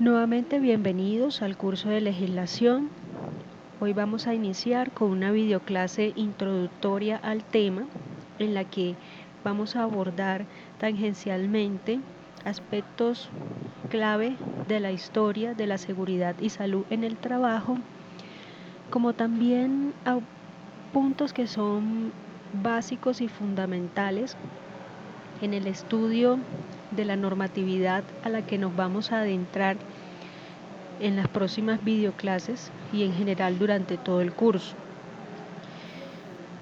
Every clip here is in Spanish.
Nuevamente bienvenidos al curso de legislación. Hoy vamos a iniciar con una videoclase introductoria al tema en la que vamos a abordar tangencialmente aspectos clave de la historia de la seguridad y salud en el trabajo, como también a puntos que son básicos y fundamentales en el estudio de la normatividad a la que nos vamos a adentrar en las próximas videoclases y en general durante todo el curso.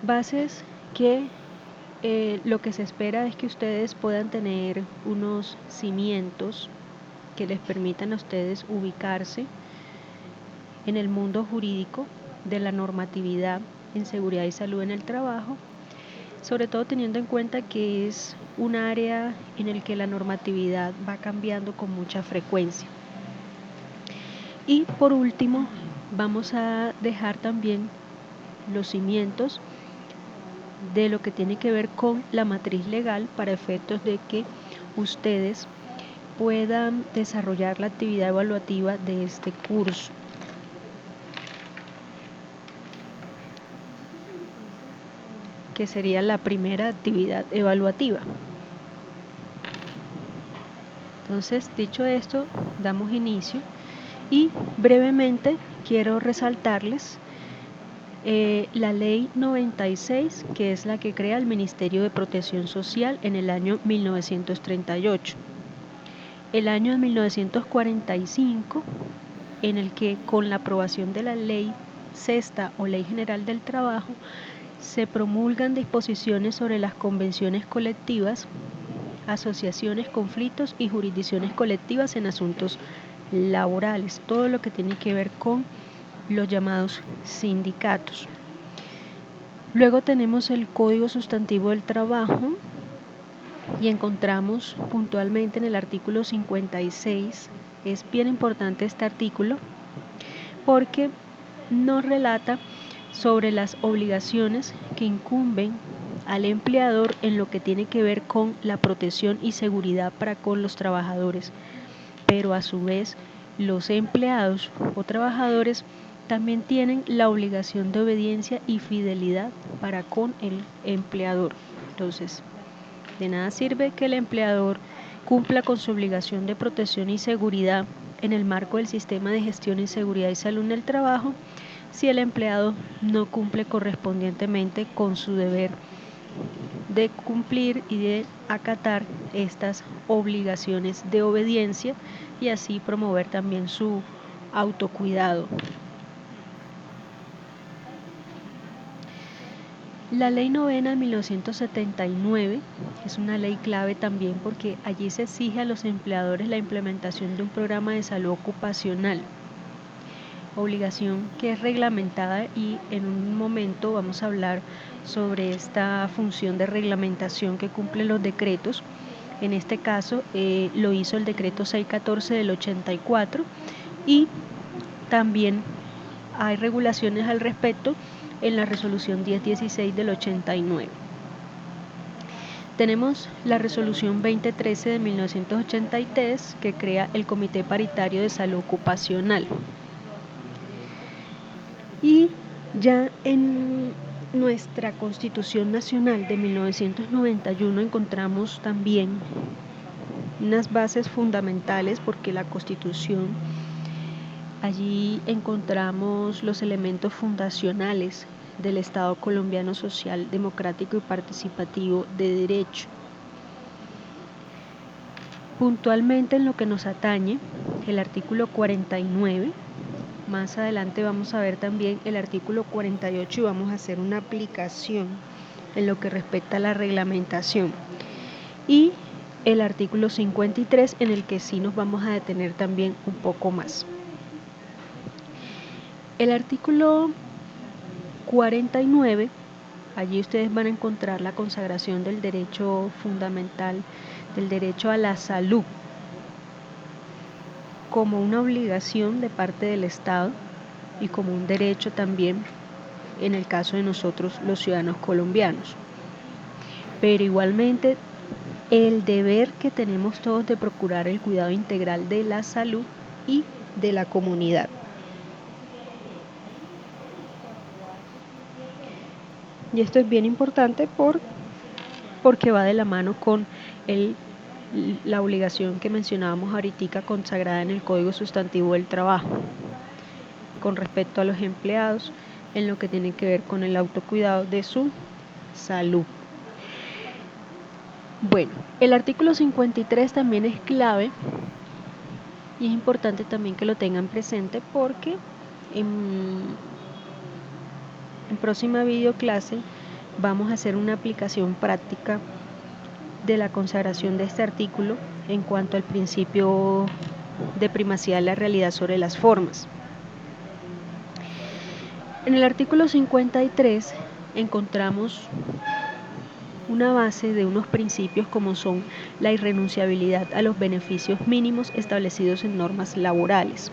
Bases que lo que se espera es que ustedes puedan tener unos cimientos que les permitan a ustedes ubicarse en el mundo jurídico de la normatividad en seguridad y salud en el trabajo, sobre todo teniendo en cuenta que es un área en el que la normatividad va cambiando con mucha frecuencia. Y por último, vamos a dejar también los cimientos de lo que tiene que ver con la matriz legal para efectos de que ustedes puedan desarrollar la actividad evaluativa de este curso. Que sería la primera actividad evaluativa. Entonces, dicho esto, damos inicio y brevemente quiero resaltarles la ley 96, que es la que crea el Ministerio de Protección Social en el año 1938. El año de 1945, en el que con la aprobación de la ley sexta o Ley General del Trabajo, se promulgan disposiciones sobre las convenciones colectivas, asociaciones, conflictos y jurisdicciones colectivas en asuntos laborales, todo lo que tiene que ver con los llamados sindicatos. Luego tenemos el Código Sustantivo del Trabajo y encontramos puntualmente en el artículo 56, es bien importante este artículo porque nos relata sobre las obligaciones que incumben al empleador en lo que tiene que ver con la protección y seguridad para con los trabajadores, pero a su vez los empleados o trabajadores también tienen la obligación de obediencia y fidelidad para con el empleador. Entonces, de nada sirve que el empleador cumpla con su obligación de protección y seguridad en el marco del sistema de gestión y seguridad y salud en el trabajo si el empleado no cumple correspondientemente con su deber de cumplir y de acatar estas obligaciones de obediencia y así promover también su autocuidado. La ley novena de 1979 es una ley clave también porque allí se exige a los empleadores la implementación de un programa de salud ocupacional, obligación que es reglamentada y en un momento vamos a hablar sobre esta función de reglamentación que cumplen los decretos. En este caso lo hizo el decreto 614 del 84 y también hay regulaciones al respecto en la resolución 1016 del 89. Tenemos la resolución 2013 de 1983 que crea el Comité Paritario de Salud Ocupacional. Y ya en nuestra Constitución Nacional de 1991 encontramos también unas bases fundamentales porque la Constitución, allí encontramos los elementos fundacionales del Estado colombiano social, democrático y participativo de derecho. Puntualmente en lo que nos atañe, el artículo 49, más adelante vamos a ver también el artículo 48 y vamos a hacer una aplicación en lo que respecta a la reglamentación. Y el artículo 53 en el que sí nos vamos a detener también un poco más. El artículo 49, allí ustedes van a encontrar la consagración del derecho fundamental, del derecho a la salud, como una obligación de parte del Estado y como un derecho también en el caso de nosotros los ciudadanos colombianos. Pero igualmente el deber que tenemos todos de procurar el cuidado integral de la salud y de la comunidad. Y esto es bien importante porque va de la mano con la obligación que mencionábamos ahorita consagrada en el Código Sustantivo del Trabajo con respecto a los empleados en lo que tiene que ver con el autocuidado de su salud. Bueno, el artículo 53 también es clave y es importante también que lo tengan presente porque en próxima videoclase vamos a hacer una aplicación práctica de la consagración de este artículo en cuanto al principio de primacía de la realidad sobre las formas. En el artículo 53 encontramos una base de unos principios como son la irrenunciabilidad a los beneficios mínimos establecidos en normas laborales,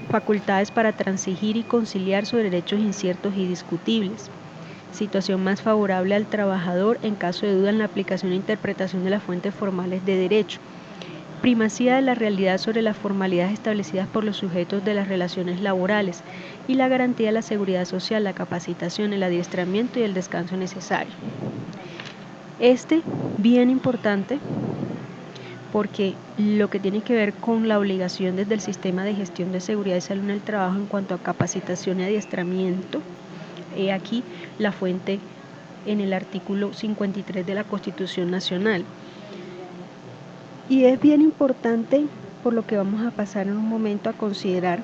facultades para transigir y conciliar sobre derechos inciertos y discutibles, situación más favorable al trabajador en caso de duda en la aplicación e interpretación de las fuentes formales de derecho, primacía de la realidad sobre las formalidades establecidas por los sujetos de las relaciones laborales y la garantía de la seguridad social, la capacitación, el adiestramiento y el descanso necesario. Bien importante porque lo que tiene que ver con la obligación desde el sistema de gestión de seguridad y salud en el trabajo en cuanto a capacitación y adiestramiento, aquí la fuente en el artículo 53 de la Constitución Nacional. Y es bien importante, por lo que vamos a pasar en un momento a considerar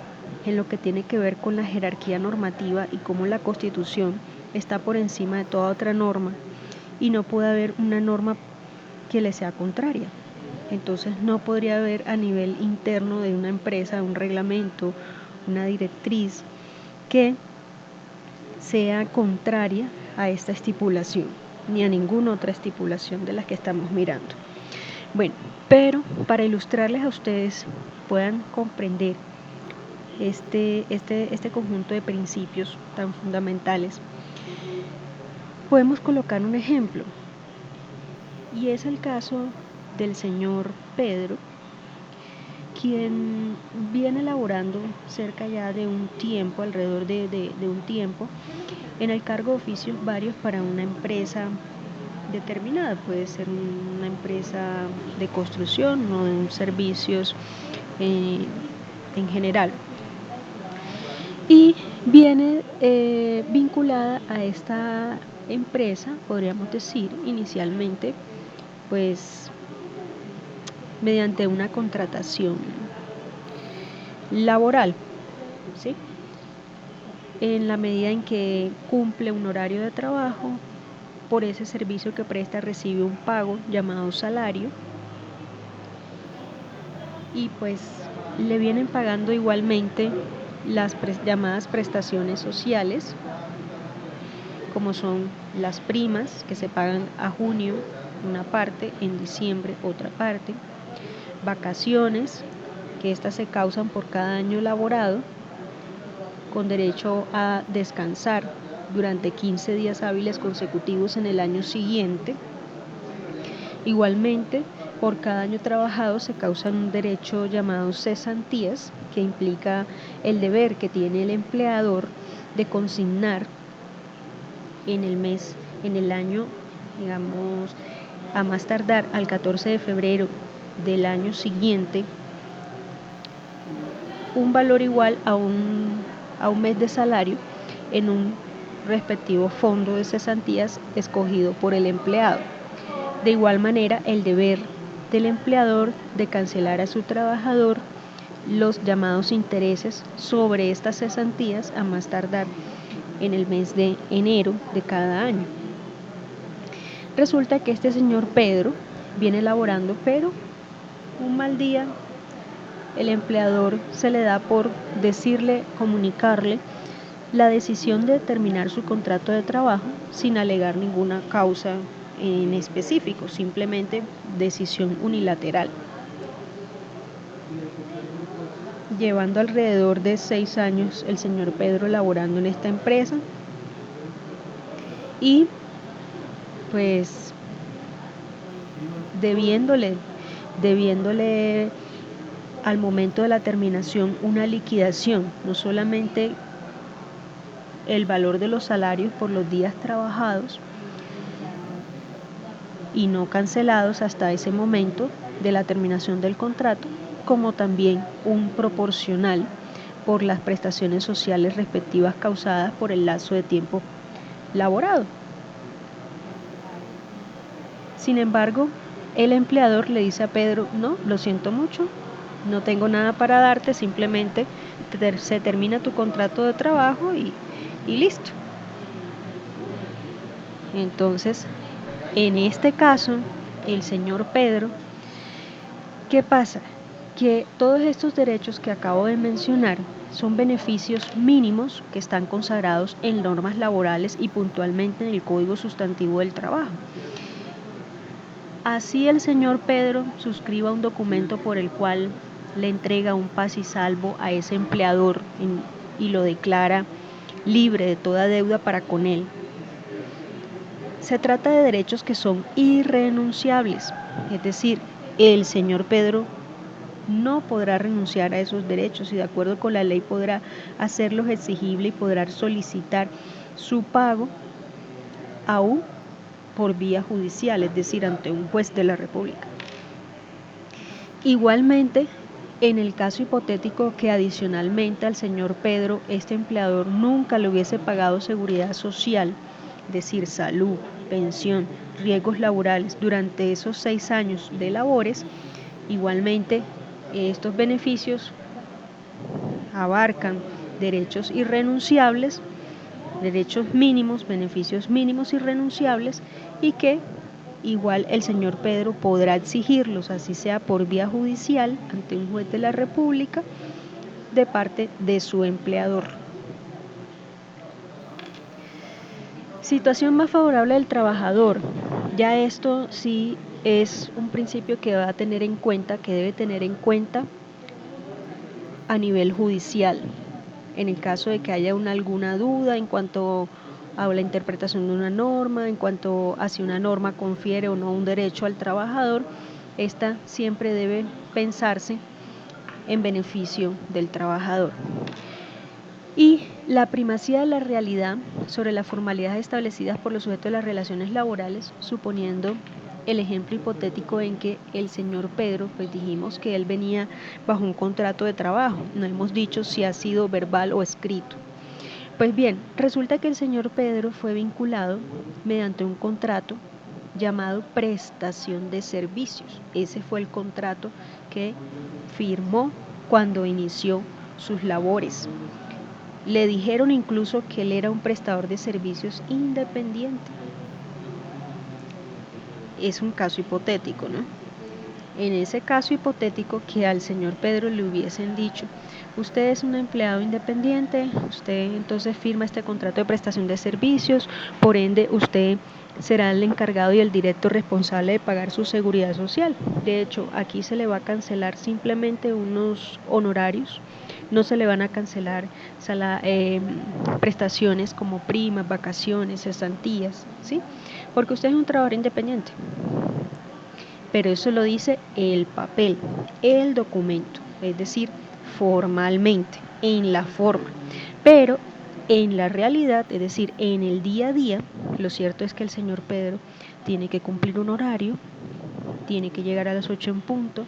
en lo que tiene que ver con la jerarquía normativa y cómo la Constitución está por encima de toda otra norma y no puede haber una norma que le sea contraria. Entonces no podría haber a nivel interno de una empresa un reglamento, una directriz que sea contraria a esta estipulación, ni a ninguna otra estipulación de las que estamos mirando. Bueno, pero para ilustrarles a ustedes puedan comprender este conjunto de principios tan fundamentales, podemos colocar un ejemplo, y es el caso del señor Pedro, quien viene laborando cerca ya de un tiempo, alrededor de un tiempo, en el cargo de oficios varios para una empresa determinada, puede ser una empresa de construcción o de servicios en general. Y viene vinculada a esta empresa, podríamos decir, inicialmente, pues mediante una contratación laboral, ¿sí? En la medida en que cumple un horario de trabajo, por ese servicio que presta recibe un pago llamado salario y pues le vienen pagando igualmente las llamadas prestaciones sociales, como son las primas que se pagan a junio una parte, en diciembre otra parte, vacaciones que estas se causan por cada año laborado, con derecho a descansar durante 15 días hábiles consecutivos en el año siguiente. Igualmente, por cada año trabajado se causa un derecho llamado cesantías, que implica el deber que tiene el empleador de consignar en el año, digamos, a más tardar al 14 de febrero del año siguiente, un valor igual a un mes de salario en un respectivo fondo de cesantías escogido por el empleado. De igual manera, el deber del empleador de cancelar a su trabajador los llamados intereses sobre estas cesantías a más tardar en el mes de enero de cada año. Resulta que este señor Pedro viene laborando, pero un mal día el empleador se le da por comunicarle la decisión de terminar su contrato de trabajo sin alegar ninguna causa en específico, simplemente decisión unilateral. Llevando alrededor de 6 años el señor Pedro laborando en esta empresa y pues debiéndole al momento de la terminación una liquidación, no solamente el valor de los salarios por los días trabajados y no cancelados hasta ese momento de la terminación del contrato, como también un proporcional por las prestaciones sociales respectivas causadas por el lapso de tiempo laborado. Sin embargo, el empleador le dice a Pedro: no, lo siento mucho, no tengo nada para darte, simplemente se termina tu contrato de trabajo y listo. Entonces, en este caso, el señor Pedro, ¿qué pasa? Que todos estos derechos que acabo de mencionar son beneficios mínimos que están consagrados en normas laborales y puntualmente en el Código Sustantivo del Trabajo. Así el señor Pedro suscriba un documento por el cual le entrega un paz y salvo a ese empleador y lo declara libre de toda deuda para con él. Se trata de derechos que son irrenunciables, es decir, el señor Pedro no podrá renunciar a esos derechos y de acuerdo con la ley podrá hacerlos exigibles y podrá solicitar su pago aún por vía judicial, es decir, ante un juez de la República. Igualmente, en el caso hipotético que adicionalmente al señor Pedro, este empleador nunca le hubiese pagado seguridad social, es decir, salud, pensión, riesgos laborales durante esos 6 años de labores, igualmente estos beneficios abarcan derechos irrenunciables, derechos mínimos, beneficios mínimos irrenunciables y que igual el señor Pedro podrá exigirlos, así sea por vía judicial ante un juez de la República de parte de su empleador. Situación más favorable del trabajador. Ya esto sí es un principio que va a tener en cuenta, que debe tener en cuenta a nivel judicial. En el caso de que haya alguna duda en cuanto a la interpretación de una norma, en cuanto a si una norma confiere o no un derecho al trabajador, esta siempre debe pensarse en beneficio del trabajador. Y la primacía de la realidad sobre las formalidades establecidas por los sujetos de las relaciones laborales, suponiendo el ejemplo hipotético en que el señor Pedro, pues dijimos que él venía bajo un contrato de trabajo, no hemos dicho si ha sido verbal o escrito. Pues bien, resulta que el señor Pedro fue vinculado mediante un contrato llamado prestación de servicios. Ese fue el contrato que firmó cuando inició sus labores. Le dijeron incluso que él era un prestador de servicios independiente. Es un caso hipotético, ¿no? En ese caso hipotético que al señor Pedro le hubiesen dicho: usted es un empleado independiente, usted entonces firma este contrato de prestación de servicios, por ende usted será el encargado y el directo responsable de pagar su seguridad social. De hecho, aquí se le va a cancelar simplemente unos honorarios, no se le van a cancelar prestaciones como primas, vacaciones, cesantías, ¿sí? Porque usted es un trabajador independiente. Pero eso lo dice el papel, el documento, es decir, formalmente, en la forma. Pero en la realidad, es decir, en el día a día, lo cierto es que el señor Pedro tiene que cumplir un horario, tiene que llegar a las 8 en punto.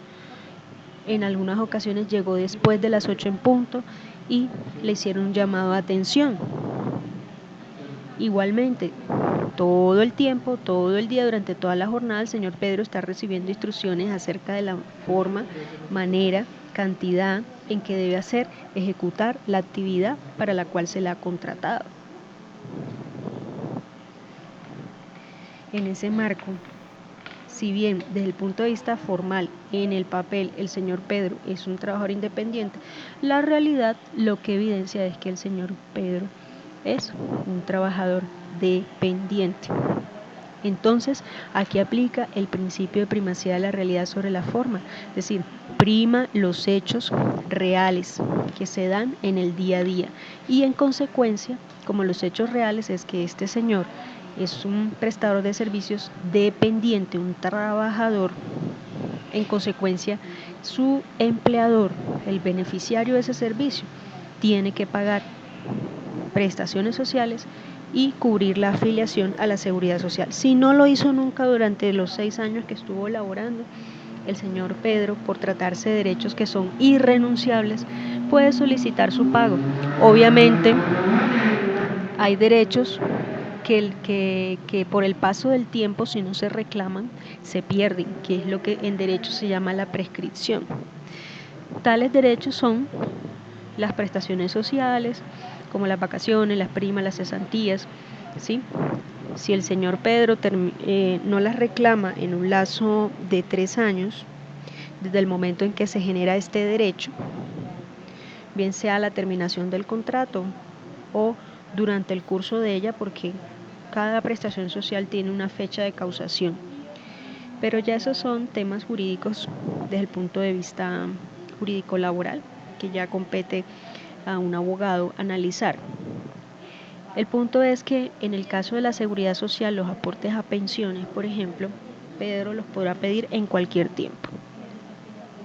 En algunas ocasiones llegó después de las 8 en punto y le hicieron un llamado de atención. Igualmente, todo el tiempo, todo el día, durante toda la jornada, el señor Pedro está recibiendo instrucciones acerca de la forma, manera, cantidad en que debe ejecutar la actividad para la cual se le ha contratado. En ese marco, si bien desde el punto de vista formal, en el papel, el señor Pedro es un trabajador independiente, la realidad lo que evidencia es que el señor Pedro es un trabajador dependiente. Entonces, aquí aplica el principio de primacía de la realidad sobre la forma, es decir, prima los hechos reales que se dan en el día a día y en consecuencia, como los hechos reales es que este señor es un prestador de servicios dependiente, un trabajador En consecuencia, su empleador, el beneficiario de ese servicio, tiene que pagar prestaciones sociales y cubrir la afiliación a la seguridad social. Si no lo hizo nunca durante los 6 años que estuvo laborando, el señor Pedro, por tratarse de derechos que son irrenunciables, puede solicitar su pago. Obviamente, hay derechos que por el paso del tiempo, si no se reclaman, se pierden, que es lo que en derecho se llama la prescripción. Tales derechos son las prestaciones sociales, como las vacaciones, las primas, las cesantías, ¿sí? Si el señor Pedro no las reclama en un lazo de 3 años, desde el momento en que se genera este derecho, bien sea la terminación del contrato o durante el curso de ella, porque cada prestación social tiene una fecha de causación. Pero ya esos son temas jurídicos desde el punto de vista jurídico laboral, que ya compete a un abogado analizar. El punto es que en el caso de la seguridad social, los aportes a pensiones, por ejemplo, Pedro los podrá pedir en cualquier tiempo.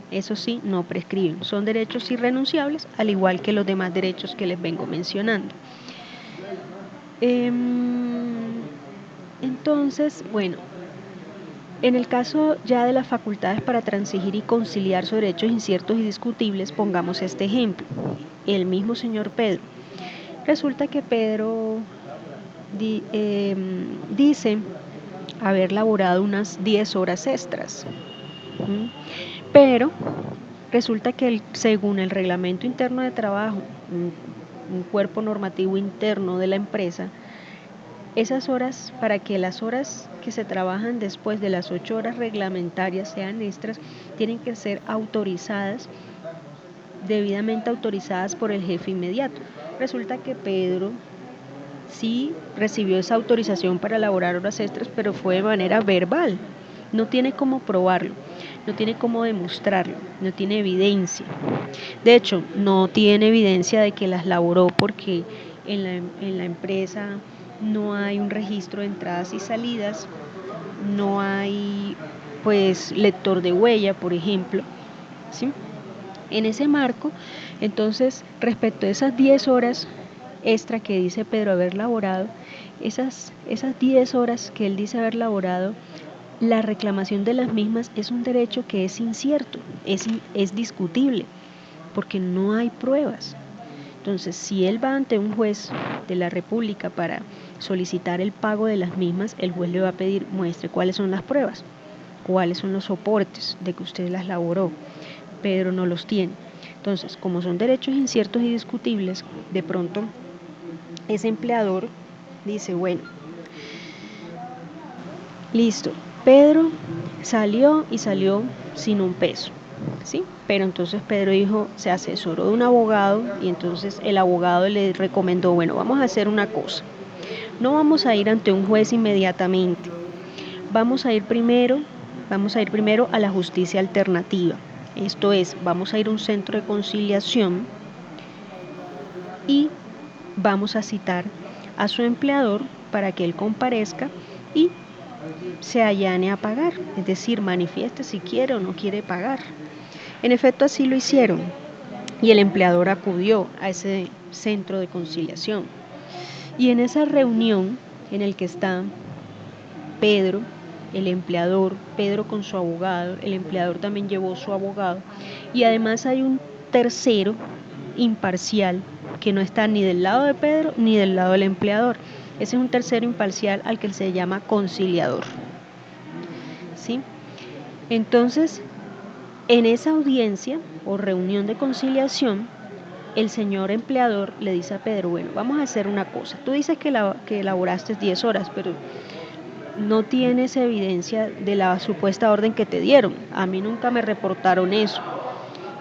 Eso sí, no prescriben, son derechos irrenunciables, al igual que los demás derechos que les vengo mencionando. Entonces, bueno, en el caso ya de las facultades para transigir y conciliar sobre derechos inciertos y discutibles, pongamos este ejemplo. El mismo señor Pedro. Resulta que Pedro dice haber laborado unas 10 horas extras, pero resulta que según el reglamento interno de trabajo, un cuerpo normativo interno de la empresa, esas horas, para que las horas que se trabajan después de las 8 horas reglamentarias sean extras, tienen que ser autorizadas, debidamente autorizadas por el jefe inmediato. Resulta que Pedro sí recibió esa autorización para elaborar horas extras, pero fue de manera verbal. No tiene cómo probarlo, no tiene cómo demostrarlo, no tiene evidencia. De hecho, no tiene evidencia de que las laboró porque en la empresa no hay un registro de entradas y salidas, no hay pues lector de huella, por ejemplo, ¿sí? En ese marco, entonces, respecto a esas 10 horas extra que dice Pedro haber laborado, esas 10 horas que él dice haber laborado, la reclamación de las mismas es un derecho que es incierto, es discutible, porque no hay pruebas. Entonces, si él va ante un juez de la República para solicitar el pago de las mismas, el juez le va a pedir muestre cuáles son las pruebas, cuáles son los soportes de que usted las laboró. Pedro no los tiene. Entonces, como son derechos inciertos y discutibles, de pronto ese empleador dice, bueno, listo, Pedro salió sin un peso, ¿sí? Pero entonces Pedro dijo, se asesoró de un abogado y entonces el abogado le recomendó, bueno, vamos a hacer una cosa, no vamos a ir ante un juez inmediatamente, vamos a ir primero a la justicia alternativa. Esto es, vamos a ir a un centro de conciliación y vamos a citar a su empleador para que él comparezca y se allane a pagar, es decir, manifieste si quiere o no quiere pagar. En efecto, así lo hicieron y el empleador acudió a ese centro de conciliación. Y en esa reunión en el que está Pedro, el empleador, Pedro con su abogado, el empleador también llevó su abogado y además hay un tercero imparcial que no está ni del lado de Pedro ni del lado del empleador. Ese es un tercero imparcial al que se llama conciliador, ¿sí? Entonces, en esa audiencia o reunión de conciliación, el señor empleador le dice a Pedro, bueno, vamos a hacer una cosa. Tú dices que elaboraste 10 horas, pero no tienes evidencia de la supuesta orden que te dieron. A mí nunca me reportaron eso,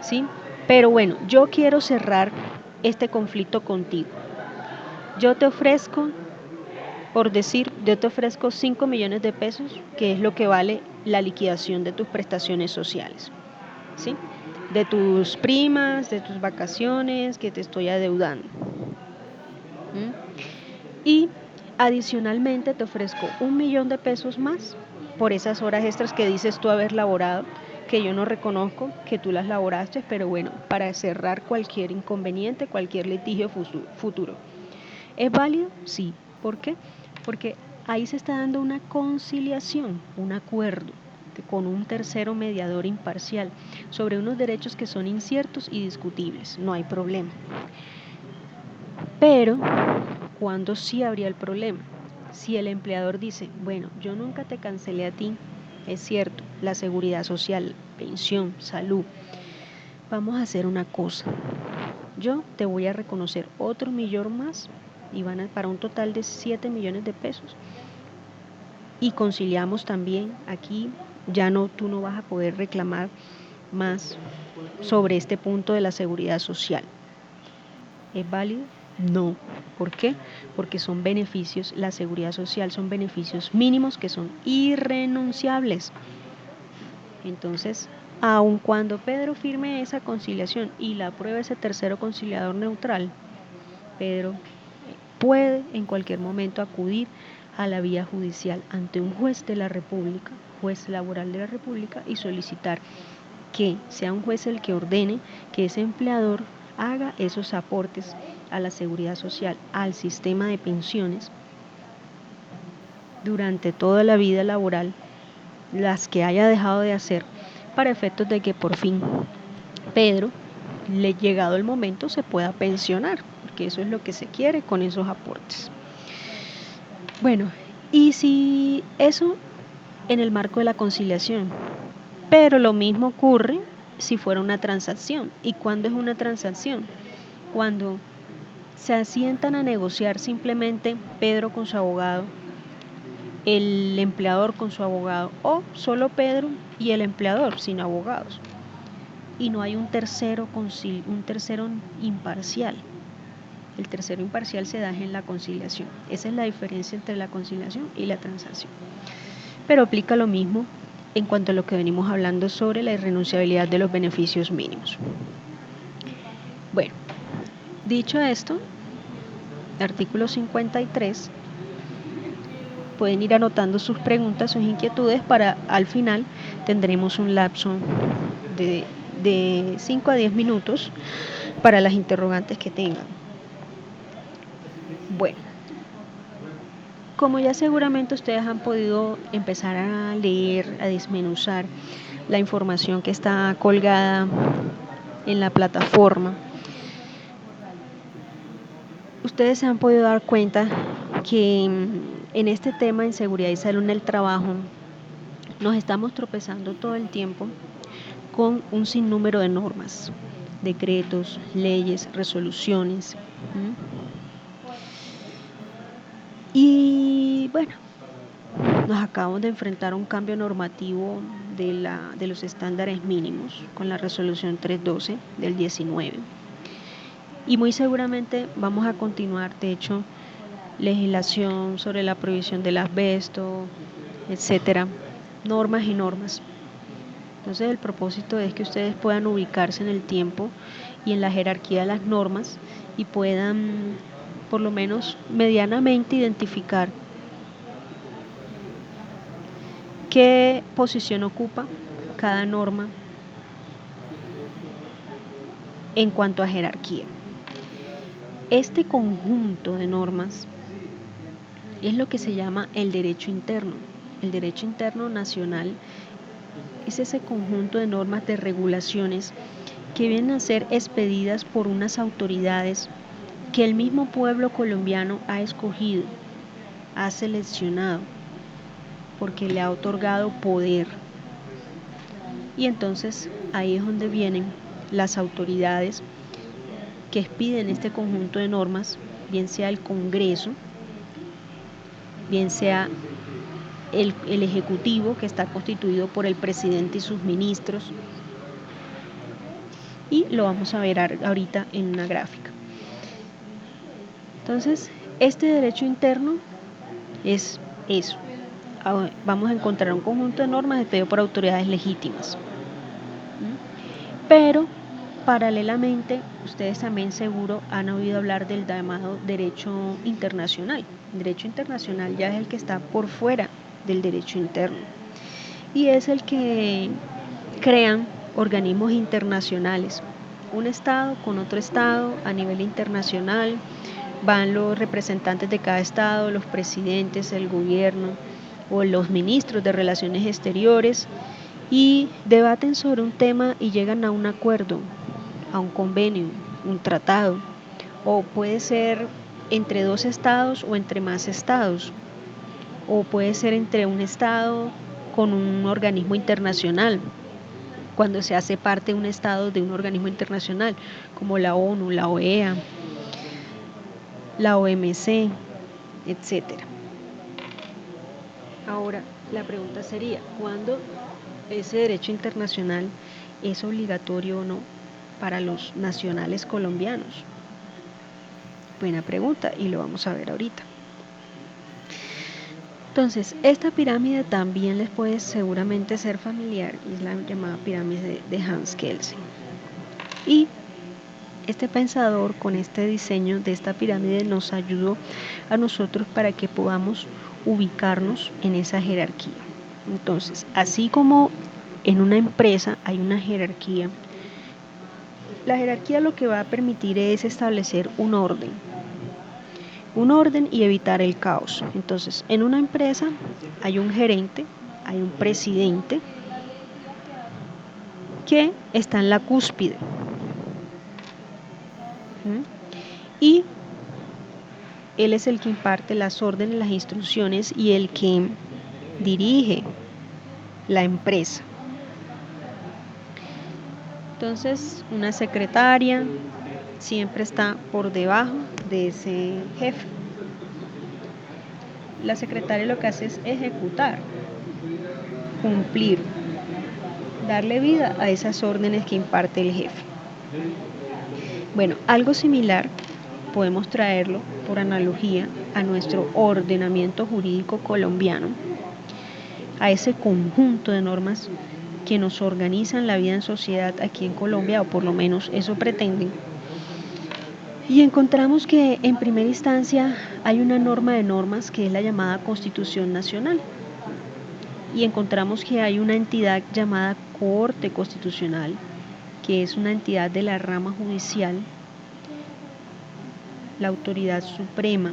¿sí? Pero bueno, yo quiero cerrar este conflicto contigo. Yo te ofrezco, por decir, yo te ofrezco 5 millones de pesos, que es lo que vale la liquidación de tus prestaciones sociales, ¿sí? De tus primas, de tus vacaciones, que te estoy adeudando. Y adicionalmente te ofrezco 1 millón de pesos más por esas horas extras que dices tú haber laborado, que yo no reconozco que tú las laboraste, pero bueno, para cerrar cualquier inconveniente, cualquier litigio futuro. ¿Es válido? Sí. ¿Por qué? Porque ahí se está dando una conciliación, un acuerdo con un tercero mediador imparcial sobre unos derechos que son inciertos y discutibles. No hay problema. Pero, ¿cuándo sí habría el problema? Si el empleador dice, bueno, yo nunca te cancelé a ti, es cierto, la seguridad social, pensión, salud, vamos a hacer una cosa, yo te voy a reconocer otro millón más y para un total de 7 millones de pesos y conciliamos también aquí, tú no vas a poder reclamar más sobre este punto de la seguridad social. ¿Es válido? No. ¿Por qué? Porque son beneficios, la seguridad social son beneficios mínimos que son irrenunciables. Entonces, aun cuando Pedro firme esa conciliación y la apruebe ese tercero conciliador neutral, Pedro puede en cualquier momento acudir a la vía judicial ante un juez de la República, juez laboral de la República, y solicitar que sea un juez el que ordene que ese empleador haga esos aportes a la seguridad social, al sistema de pensiones, durante toda la vida laboral, las que haya dejado de hacer, para efectos de que por fin Pedro, llegado el momento, se pueda pensionar, porque eso es lo que se quiere con esos aportes. Bueno, y si eso en el marco de la conciliación, pero lo mismo ocurre si fuera una transacción. ¿Y cuándo es una transacción? Cuando se asientan a negociar simplemente Pedro con su abogado, el empleador con su abogado, o solo Pedro y el empleador sin abogados, y no hay un tercero imparcial. El tercero imparcial se da en la conciliación. Esa es la diferencia entre la conciliación y la transacción. Pero aplica lo mismo en cuanto a lo que venimos hablando sobre la irrenunciabilidad de los beneficios mínimos. Bueno, dicho esto, artículo 53, pueden ir anotando sus preguntas, sus inquietudes, para al final tendremos un lapso de 5 a 10 minutos para las interrogantes que tengan. Bueno, como ya seguramente ustedes han podido empezar a leer, a desmenuzar la información que está colgada en la plataforma, ustedes se han podido dar cuenta que en este tema de seguridad y salud en el trabajo nos estamos tropezando todo el tiempo con un sinnúmero de normas, decretos, leyes, resoluciones. Y bueno, nos acabamos de enfrentar a un cambio normativo de los estándares mínimos con la resolución 312 del 19. Y muy seguramente vamos a continuar, de hecho, legislación sobre la prohibición del asbesto, etcétera, normas y normas. Entonces el propósito es que ustedes puedan ubicarse en el tiempo y en la jerarquía de las normas y puedan, por lo menos medianamente, identificar qué posición ocupa cada norma en cuanto a jerarquía. Este conjunto de normas es lo que se llama el derecho interno. El derecho interno nacional es ese conjunto de normas, de regulaciones que vienen a ser expedidas por unas autoridades que el mismo pueblo colombiano ha escogido, ha seleccionado, porque le ha otorgado poder. Y entonces ahí es donde vienen las autoridades que expiden este conjunto de normas, bien sea el Congreso, bien sea el Ejecutivo, que está constituido por el presidente y sus ministros, y lo vamos a ver ahorita en una gráfica. Entonces, este derecho interno es eso. Vamos a encontrar un conjunto de normas expedido por autoridades legítimas. Pero, paralelamente, ustedes también seguro han oído hablar del llamado derecho internacional. El derecho internacional ya es el que está por fuera del derecho interno. Y es el que crean organismos internacionales, un estado con otro estado a nivel internacional, van los representantes de cada estado, los presidentes, el gobierno o los ministros de relaciones exteriores y debaten sobre un tema y llegan a un acuerdo, a un convenio, un tratado, o puede ser entre dos estados o entre más estados, o puede ser entre un estado con un organismo internacional, cuando se hace parte de un estado de un organismo internacional, como la ONU, la OEA, la OMC, etcétera. Ahora, la pregunta sería, ¿cuándo ese derecho internacional es obligatorio o no para los nacionales colombianos? Buena pregunta y lo vamos a ver ahorita. Entonces, esta pirámide también les puede seguramente ser familiar y es la llamada pirámide de Hans Kelsen. Y este pensador con este diseño de esta pirámide nos ayudó a nosotros para que podamos ubicarnos en esa jerarquía. Entonces, así como en una empresa hay una jerarquía, la jerarquía lo que va a permitir es establecer un orden y evitar el caos. Entonces, en una empresa hay un gerente, hay un presidente que está en la cúspide. Y él es el que imparte las órdenes, las instrucciones y el que dirige la empresa. Entonces, una secretaria siempre está por debajo de ese jefe. La secretaria lo que hace es ejecutar, cumplir, darle vida a esas órdenes que imparte el jefe. Bueno, algo similar podemos traerlo por analogía a nuestro ordenamiento jurídico colombiano, a ese conjunto de normas que nos organizan la vida en sociedad aquí en Colombia, o por lo menos eso pretenden. Y encontramos que en primera instancia hay una norma de normas que es la llamada Constitución Nacional. Y encontramos que hay una entidad llamada Corte Constitucional, que es una entidad de la rama judicial, la autoridad suprema.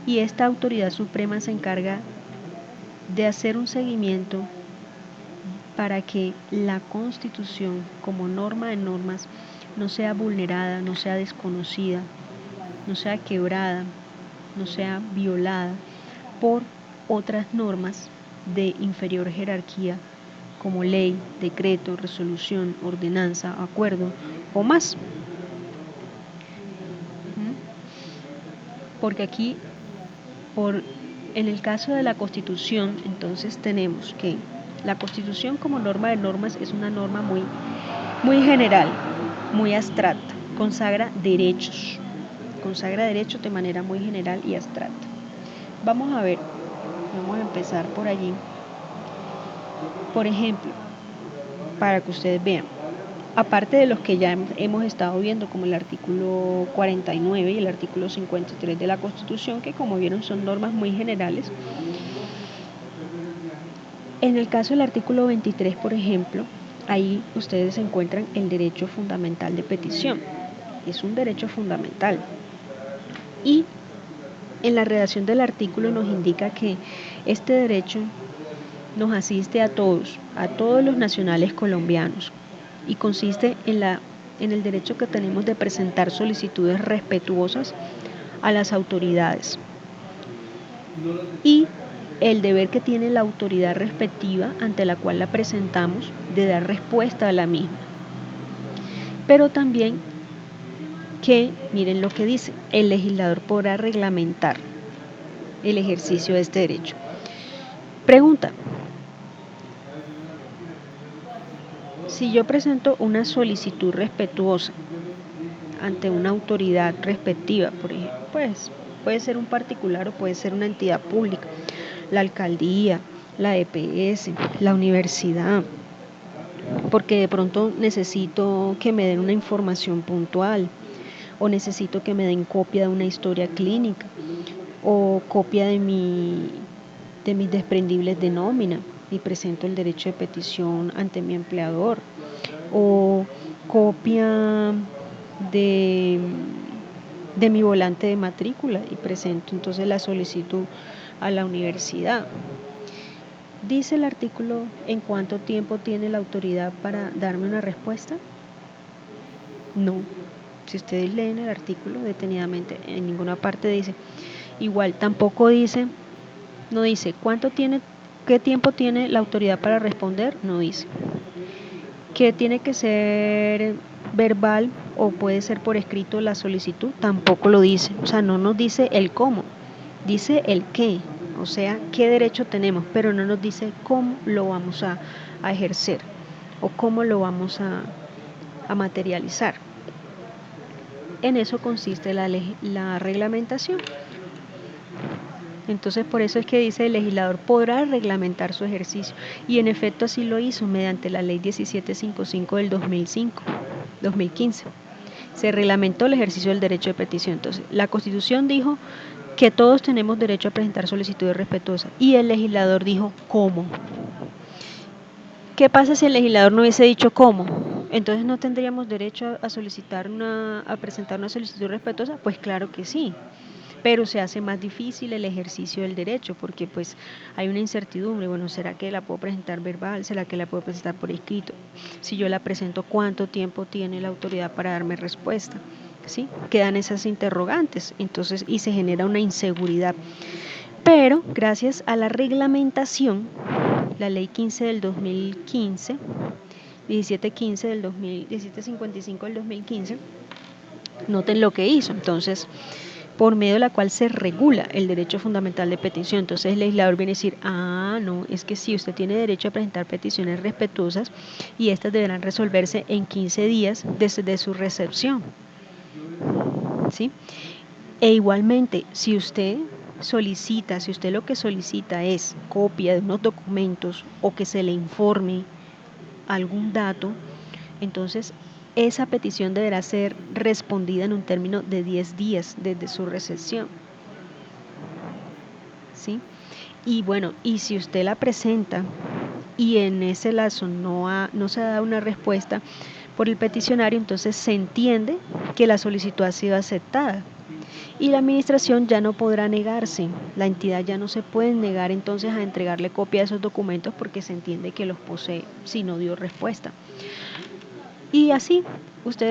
Y esta autoridad suprema se encarga de hacer un seguimiento para que la Constitución como norma de normas no sea vulnerada, no sea desconocida, no sea quebrada, no sea violada por otras normas de inferior jerarquía como ley, decreto, resolución, ordenanza, acuerdo o más. Porque aquí, en el caso de la Constitución, entonces tenemos que la Constitución como norma de normas es una norma muy general, muy abstracta, consagra derechos de manera muy general y abstracta. Vamos a empezar por allí. Por ejemplo, para que ustedes vean, aparte de los que ya hemos estado viendo, como el artículo 49 y el artículo 53 de la Constitución, que como vieron son normas muy generales. En el caso del artículo 23, por ejemplo, ahí ustedes encuentran el derecho fundamental de petición. Es un derecho fundamental. Y en la redacción del artículo nos indica que este derecho nos asiste a todos los nacionales colombianos, y consiste en el derecho que tenemos de presentar solicitudes respetuosas a las autoridades y el deber que tiene la autoridad respectiva ante la cual la presentamos de dar respuesta a la misma. Pero también que, miren lo que dice, el legislador podrá reglamentar el ejercicio de este derecho. Pregunta: si yo presento una solicitud respetuosa ante una autoridad respectiva, por ejemplo, pues puede ser un particular o puede ser una entidad pública, la alcaldía, la EPS, la universidad, porque de pronto necesito que me den una información puntual, o necesito que me den copia de una historia clínica, o copia de mis desprendibles de nómina, y presento el derecho de petición ante mi empleador, o copia de, de mi volante de matrícula y presento entonces la solicitud a la universidad. ¿Dice el artículo en cuánto tiempo tiene la autoridad para darme una respuesta? No. Si ustedes leen el artículo detenidamente, en ninguna parte dice. Igual tampoco dice, no dice qué tiempo tiene la autoridad para responder, no dice. Que tiene que ser verbal o puede ser por escrito la solicitud, tampoco lo dice. O sea, no nos dice el cómo, dice el qué. O sea, qué derecho tenemos, pero no nos dice cómo lo vamos a ejercer o cómo lo vamos a materializar. En eso consiste la reglamentación. Entonces, por eso es que dice: el legislador podrá reglamentar su ejercicio, y en efecto así lo hizo mediante la ley 1755 del 2015. Se reglamentó el ejercicio del derecho de petición. Entonces, la Constitución dijo que todos tenemos derecho a presentar solicitudes respetuosas, y el legislador dijo cómo. ¿Qué pasa si el legislador no hubiese dicho cómo? Entonces, ¿no tendríamos derecho a presentar una solicitud respetuosa? Pues claro que sí, pero se hace más difícil el ejercicio del derecho, porque pues hay una incertidumbre. Bueno, ¿será que la puedo presentar verbal? ¿Será que la puedo presentar por escrito? Si yo la presento, ¿cuánto tiempo tiene la autoridad para darme respuesta? ¿Sí? Quedan esas interrogantes, entonces, y se genera una inseguridad. Pero gracias a la reglamentación, la ley 15 del 2015, 1715 del 1755 del 2015, noten lo que hizo. Entonces, por medio de la cual se regula el derecho fundamental de petición. Entonces el legislador viene a decir: no, es que sí, usted tiene derecho a presentar peticiones respetuosas, y estas deberán resolverse en 15 días desde su recepción, ¿sí? E igualmente, si usted lo que solicita es copia de unos documentos o que se le informe algún dato, entonces esa petición deberá ser respondida en un término de 10 días desde su recepción, ¿sí? Y bueno, y si usted la presenta y en ese lapso no se ha dado una respuesta por el peticionario, entonces se entiende que la solicitud ha sido aceptada y la administración ya no podrá negarse. La entidad ya no se puede negar entonces a entregarle copia de esos documentos, porque se entiende que los posee si no dio respuesta. Y así,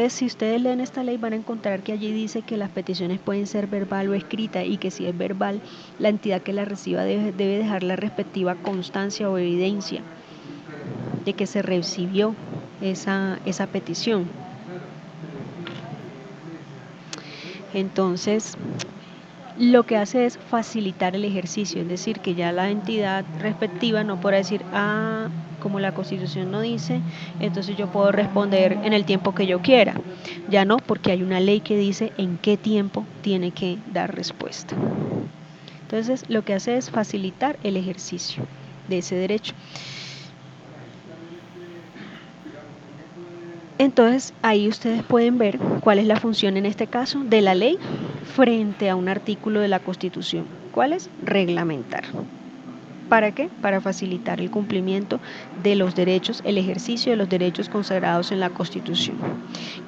si ustedes leen esta ley, van a encontrar que allí dice que las peticiones pueden ser verbal o escrita, y que si es verbal, la entidad que la reciba debe dejar la respectiva constancia o evidencia de que se recibió esa petición. Entonces, lo que hace es facilitar el ejercicio, es decir, que ya la entidad respectiva no podrá decir: como la Constitución no dice, entonces yo puedo responder en el tiempo que yo quiera. Ya no, porque hay una ley que dice en qué tiempo tiene que dar respuesta. Entonces, lo que hace es facilitar el ejercicio de ese derecho. Entonces, ahí ustedes pueden ver cuál es la función en este caso de la ley frente a un artículo de la Constitución. ¿Cuál es? Reglamentar. ¿Para qué? Para facilitar el cumplimiento de los derechos, el ejercicio de los derechos consagrados en la Constitución.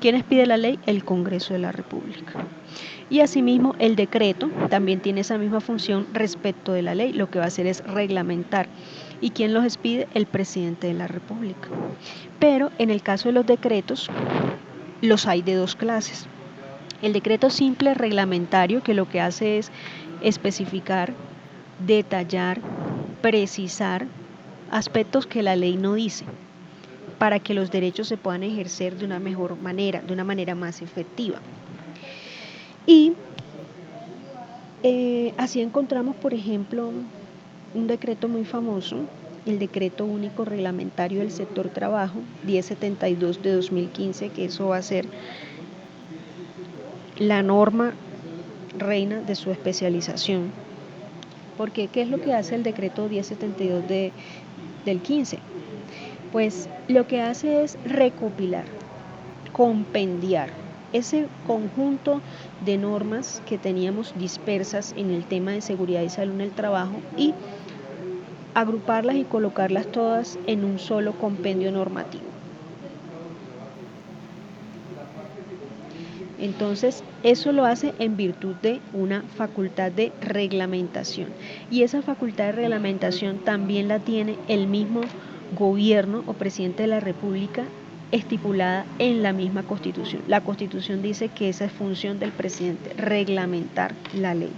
¿Quién expide la ley? El Congreso de la República. Y asimismo, el decreto también tiene esa misma función respecto de la ley. Lo que va a hacer es reglamentar. ¿Y quién los expide? El presidente de la República. Pero en el caso de los decretos, los hay de dos clases. El decreto simple reglamentario, que lo que hace es especificar, detallar, precisar aspectos que la ley no dice, para que los derechos se puedan ejercer de una mejor manera, de una manera más efectiva. Y así encontramos, por ejemplo, un decreto muy famoso, el Decreto Único Reglamentario del Sector Trabajo, 1072 de 2015, que eso va a ser la norma reina de su especialización. Porque, ¿qué es lo que hace el Decreto 1072 del 15? Pues lo que hace es recopilar, compendiar ese conjunto de normas que teníamos dispersas en el tema de seguridad y salud en el trabajo, y agruparlas y colocarlas todas en un solo compendio normativo. Entonces, eso lo hace en virtud de una facultad de reglamentación. Y esa facultad de reglamentación también la tiene el mismo gobierno o presidente de la República, estipulada en la misma Constitución. La Constitución dice que esa es función del presidente, reglamentar la ley.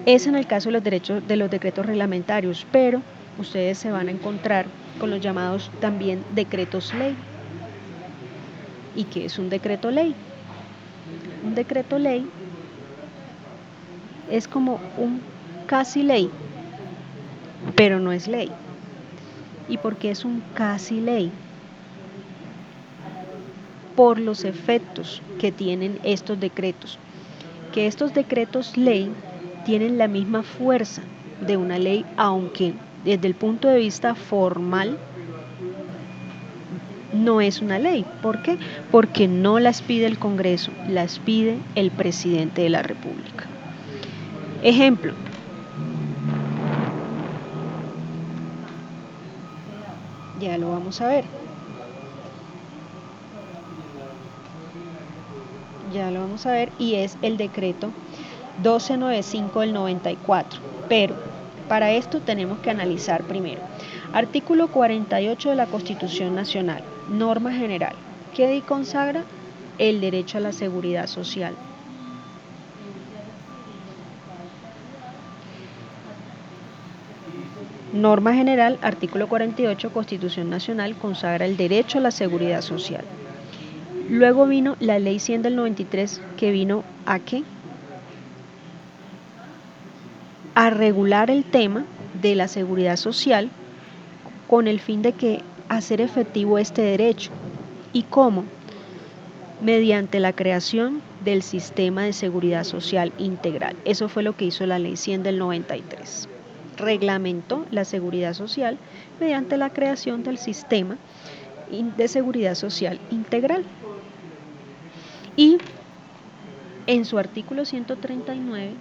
Es en el caso de los decretos reglamentarios, pero ustedes se van a encontrar con los llamados también decretos ley. ¿Y qué es un decreto ley? Un decreto ley es como un casi ley, pero no es ley. ¿Y por qué es un casi ley? Por los efectos que tienen estos decretos. Que estos decretos ley tienen la misma fuerza de una ley, aunque desde el punto de vista formal no es una ley. ¿Por qué? Porque no las pide el Congreso, las pide el presidente de la República. Ejemplo. Ya lo vamos a ver. Ya lo vamos a ver y es el decreto 1295 del 94. Pero para esto tenemos que analizar primero. Artículo 48 de la Constitución Nacional, norma general, que consagra el derecho a la seguridad social. Norma general, artículo 48, Constitución Nacional, consagra el derecho a la seguridad social. Luego vino la Ley 100 del 93, que vino ¿a qué? A regular el tema de la seguridad social con el fin de que hacer efectivo este derecho. ¿Y cómo? Mediante la creación del sistema de seguridad social integral. Eso fue lo que hizo la Ley 100 del 93. Reglamentó la seguridad social mediante la creación del sistema de seguridad social integral. Y en su artículo 139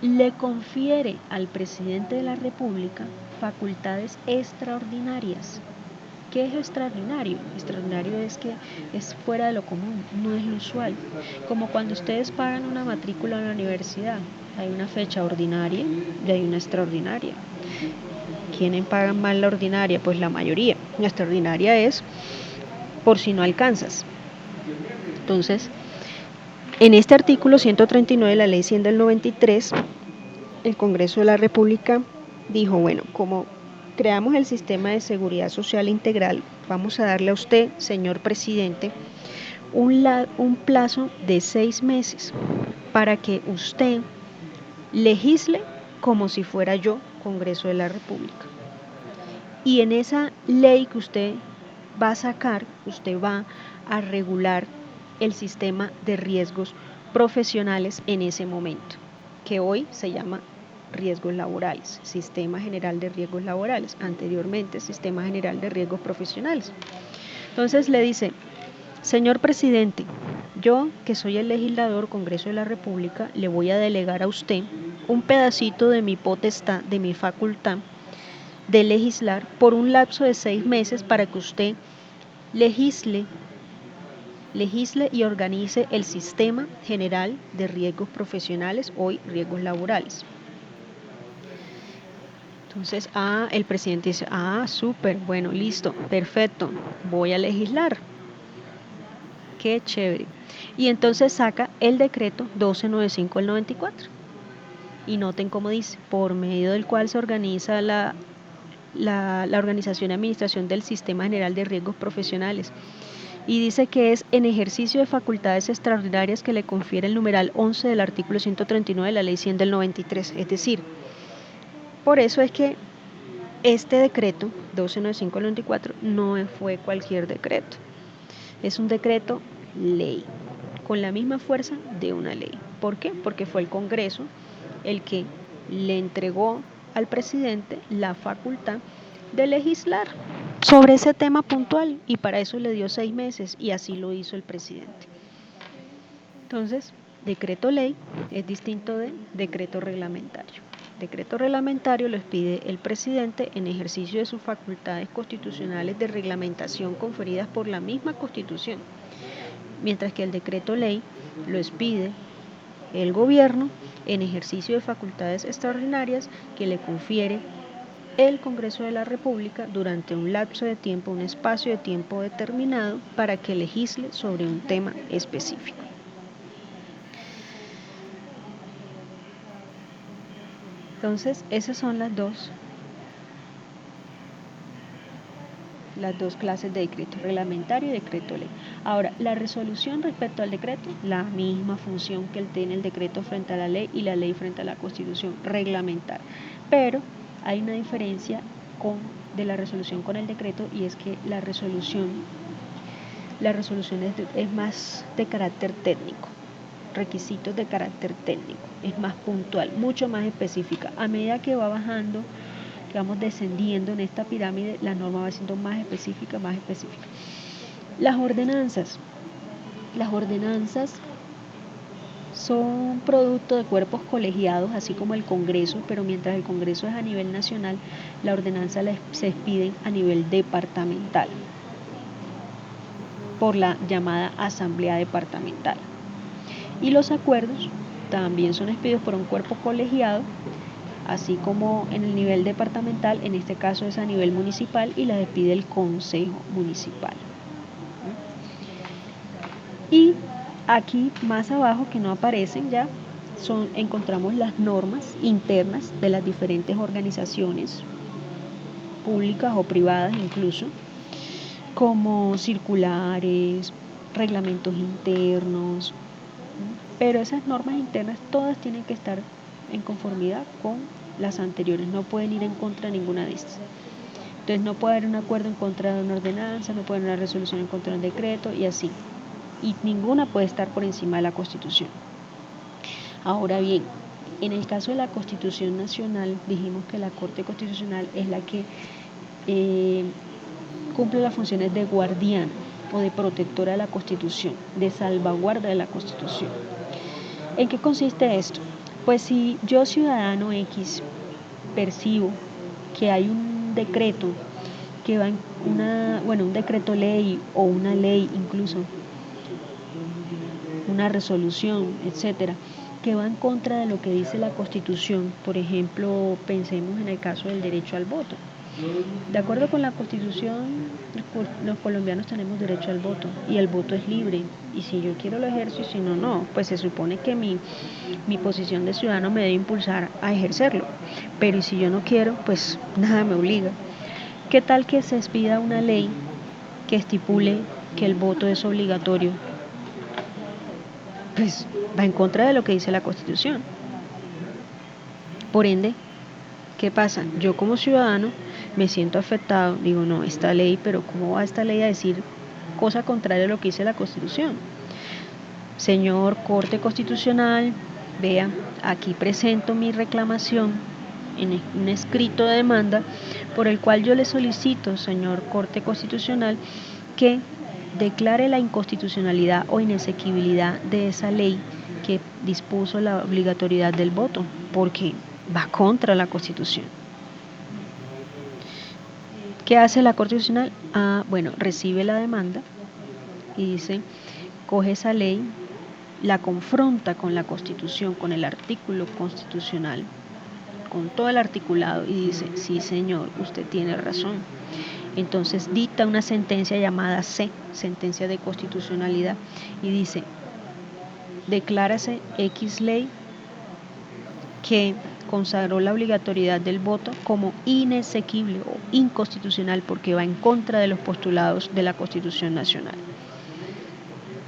le confiere al presidente de la República facultades extraordinarias. ¿Qué es extraordinario? Extraordinario es que es fuera de lo común, no es lo usual. Como cuando ustedes pagan una matrícula en la universidad, hay una fecha ordinaria y hay una extraordinaria. ¿Quiénes pagan mal la ordinaria? Pues la mayoría. La extraordinaria es por si no alcanzas. Entonces, en este artículo 139 de la Ley 100 del 93, el Congreso de la República dijo, bueno, como creamos el sistema de seguridad social integral, vamos a darle a usted, señor presidente, un plazo de 6 meses para que usted legisle como si fuera yo, Congreso de la República. Y en esa ley que usted va a sacar, usted va a regular el sistema de riesgos profesionales en ese momento, que hoy se llama riesgos laborales, Sistema General de Riesgos Laborales, anteriormente Sistema General de Riesgos Profesionales. Entonces le dice, señor presidente, yo que soy el legislador, Congreso de la República, le voy a delegar a usted un pedacito de mi potestad, de mi facultad de legislar por un lapso de 6 meses para que usted legisle y organice el Sistema General de Riesgos Profesionales, hoy riesgos laborales. Entonces, el presidente dice, súper, bueno, listo, perfecto, voy a legislar. Qué chévere. Y entonces saca el decreto 1295 del 94. Y noten cómo dice, por medio del cual se organiza la organización y administración del Sistema General de Riesgos Profesionales. Y dice que es en ejercicio de facultades extraordinarias que le confiere el numeral 11 del artículo 139 de la Ley 100 del 93. Es decir, por eso es que este decreto 1295 del 94 no fue cualquier decreto. Es un decreto ley, con la misma fuerza de una ley. ¿Por qué? Porque fue el Congreso el que le entregó al presidente la facultad de legislar sobre ese tema puntual y para eso le dio 6 meses y así lo hizo el presidente. Entonces, decreto ley es distinto de decreto reglamentario. Decreto reglamentario lo expide el presidente en ejercicio de sus facultades constitucionales de reglamentación conferidas por la misma Constitución, mientras que el decreto ley lo expide el gobierno en ejercicio de facultades extraordinarias que le confiere el Congreso de la República durante un lapso de tiempo, un espacio de tiempo determinado para que legisle sobre un tema específico. Entonces, esas son las dos clases de decreto reglamentario y decreto ley. Ahora, la resolución respecto al decreto, la misma función que tiene el decreto frente a la ley y la ley frente a la Constitución, reglamentar. Pero hay una diferencia de la resolución con el decreto, y es que la resolución es más de carácter técnico, requisitos de carácter técnico, es más puntual, mucho más específica. A medida que va bajando, que vamos descendiendo en esta pirámide, la norma va siendo más específica, más específica. Las ordenanzas son producto de cuerpos colegiados, así como el Congreso, pero mientras el Congreso es a nivel nacional, la ordenanza se expide a nivel departamental, por la llamada Asamblea Departamental. Y los acuerdos también son expedidos por un cuerpo colegiado, así como en el nivel departamental, en este caso es a nivel municipal, y las expide el Consejo Municipal. Y aquí más abajo, que no aparecen ya, encontramos las normas internas de las diferentes organizaciones, públicas o privadas incluso, como circulares, reglamentos internos, pero esas normas internas todas tienen que estar en conformidad con las anteriores, no pueden ir en contra de ninguna de estas. Entonces no puede haber un acuerdo en contra de una ordenanza, no puede haber una resolución en contra de un decreto y así. Y ninguna puede estar por encima de la Constitución. Ahora bien, en el caso de la Constitución Nacional, dijimos que la Corte Constitucional es la que cumple las funciones de guardián o de protectora de la Constitución, de salvaguarda de la Constitución. ¿En qué consiste esto? Pues si yo, ciudadano X, percibo que hay un decreto que va en un decreto ley o una ley incluso, una resolución, etcétera, que va en contra de lo que dice la Constitución, por ejemplo, pensemos en el caso del derecho al voto. De acuerdo con la Constitución, los colombianos tenemos derecho al voto y el voto es libre, y si yo quiero lo ejerzo y si no, no. Pues se supone que mi posición de ciudadano me debe impulsar a ejercerlo, pero y si yo no quiero, pues nada me obliga. ¿Qué tal que se expida una ley que estipule que el voto es obligatorio? Pues va en contra de lo que dice la Constitución. Por ende, ¿qué pasa? Yo como ciudadano me siento afectado, digo, no, esta ley, pero ¿cómo va esta ley a decir cosa contraria a lo que dice la Constitución? Señor Corte Constitucional, vea, aquí presento mi reclamación en un escrito de demanda por el cual yo le solicito, señor Corte Constitucional, que declare la inconstitucionalidad o inexequibilidad de esa ley que dispuso la obligatoriedad del voto, porque va contra la Constitución. ¿Qué hace la Corte Constitucional? Recibe la demanda y dice, coge esa ley, la confronta con la Constitución, con el artículo constitucional, con todo el articulado, y dice, sí señor, usted tiene razón. Entonces dicta una sentencia llamada C, sentencia de constitucionalidad, y dice, declárase X ley que consagró la obligatoriedad del voto como inexequible o inconstitucional porque va en contra de los postulados de la Constitución Nacional.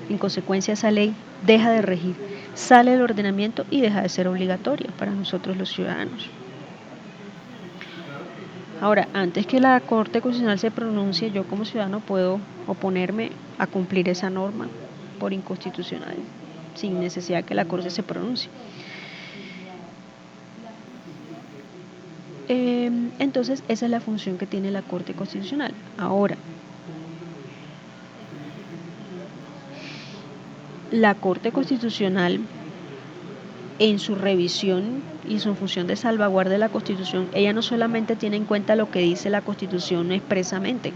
En consecuencia, esa ley deja de regir, sale del ordenamiento y deja de ser obligatoria para nosotros los ciudadanos. Ahora, antes que la Corte Constitucional se pronuncie, yo como ciudadano puedo oponerme a cumplir esa norma por inconstitucional, sin necesidad que la Corte se pronuncie. Entonces, esa es la función que tiene la Corte Constitucional. Ahora, la Corte Constitucional, en su revisión y su función de salvaguarda de la Constitución, ella no solamente tiene en cuenta lo que dice la Constitución expresamente,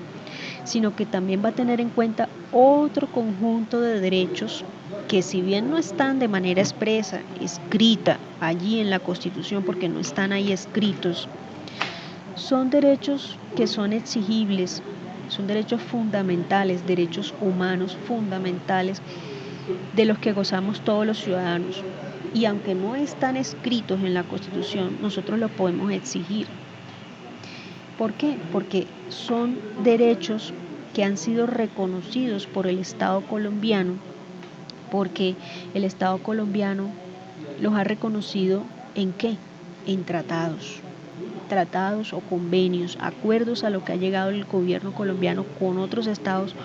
sino que también va a tener en cuenta otro conjunto de derechos que, si bien no están de manera expresa, escrita allí en la Constitución, porque no están ahí escritos, son derechos que son exigibles, son derechos fundamentales, derechos humanos fundamentales de los que gozamos todos los ciudadanos. Y aunque no están escritos en la Constitución, nosotros los podemos exigir. ¿Por qué? Porque son derechos que han sido reconocidos por el Estado colombiano, porque el Estado colombiano los ha reconocido ¿en qué? En tratados o convenios, acuerdos a lo que ha llegado el gobierno colombiano con otros estados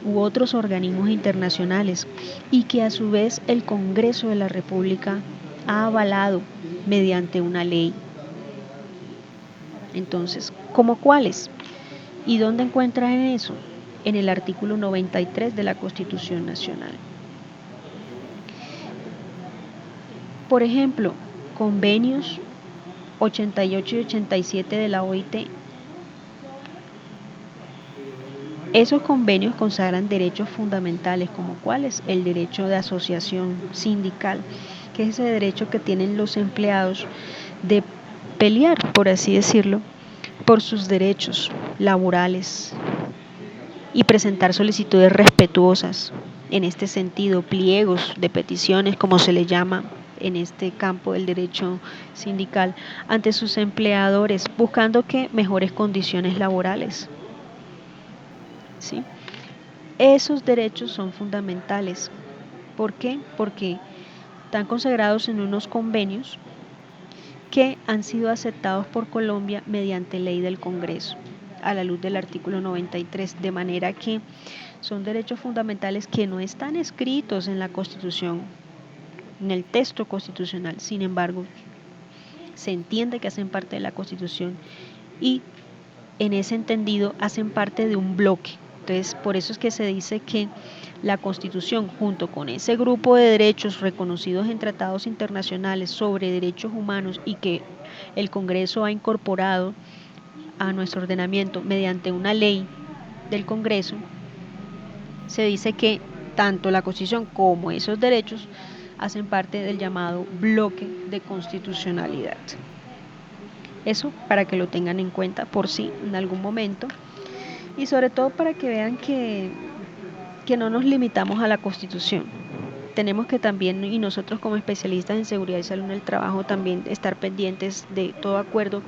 u otros organismos internacionales, y que a su vez el Congreso de la República ha avalado mediante una ley. Entonces, ¿cómo cuáles? ¿Y dónde encuentran eso? En el artículo 93 de la Constitución Nacional. Por ejemplo, convenios 88 y 87 de la OIT. Esos convenios consagran derechos fundamentales, como cuáles: el derecho de asociación sindical, que es ese derecho que tienen los empleados de pelear, por así decirlo, por sus derechos laborales y presentar solicitudes respetuosas. En este sentido, pliegos de peticiones, como se le llama en este campo del derecho sindical, ante sus empleadores, buscando que mejores condiciones laborales. ¿Sí? Esos derechos son fundamentales. ¿Por qué? Porque están consagrados en unos convenios que han sido aceptados por Colombia mediante ley del Congreso, a la luz del artículo 93, de manera que son derechos fundamentales que no están escritos en la Constitución, en el texto constitucional. Sin embargo, se entiende que hacen parte de la Constitución y en ese entendido hacen parte de un bloque. Entonces, por eso es que se dice que la Constitución, junto con ese grupo de derechos reconocidos en tratados internacionales sobre derechos humanos y que el Congreso ha incorporado a nuestro ordenamiento mediante una ley del Congreso, se dice que tanto la Constitución como esos derechos hacen parte del llamado bloque de constitucionalidad. Eso para que lo tengan en cuenta por si en algún momento, y sobre todo para que vean que no nos limitamos a la Constitución. Tenemos que también, y nosotros como especialistas en seguridad y salud en el trabajo, también estar pendientes de todo acuerdo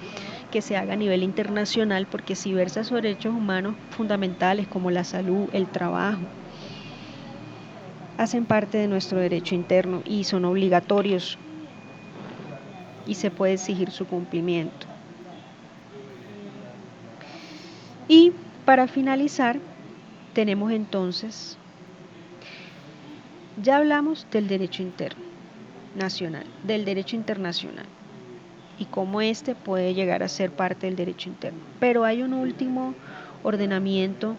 que se haga a nivel internacional, porque si versa sobre derechos humanos fundamentales como la salud, el trabajo, hacen parte de nuestro derecho interno y son obligatorios y se puede exigir su cumplimiento. Y para finalizar, tenemos entonces, ya hablamos del derecho interno nacional, del derecho internacional y cómo este puede llegar a ser parte del derecho interno. Pero hay un último ordenamiento,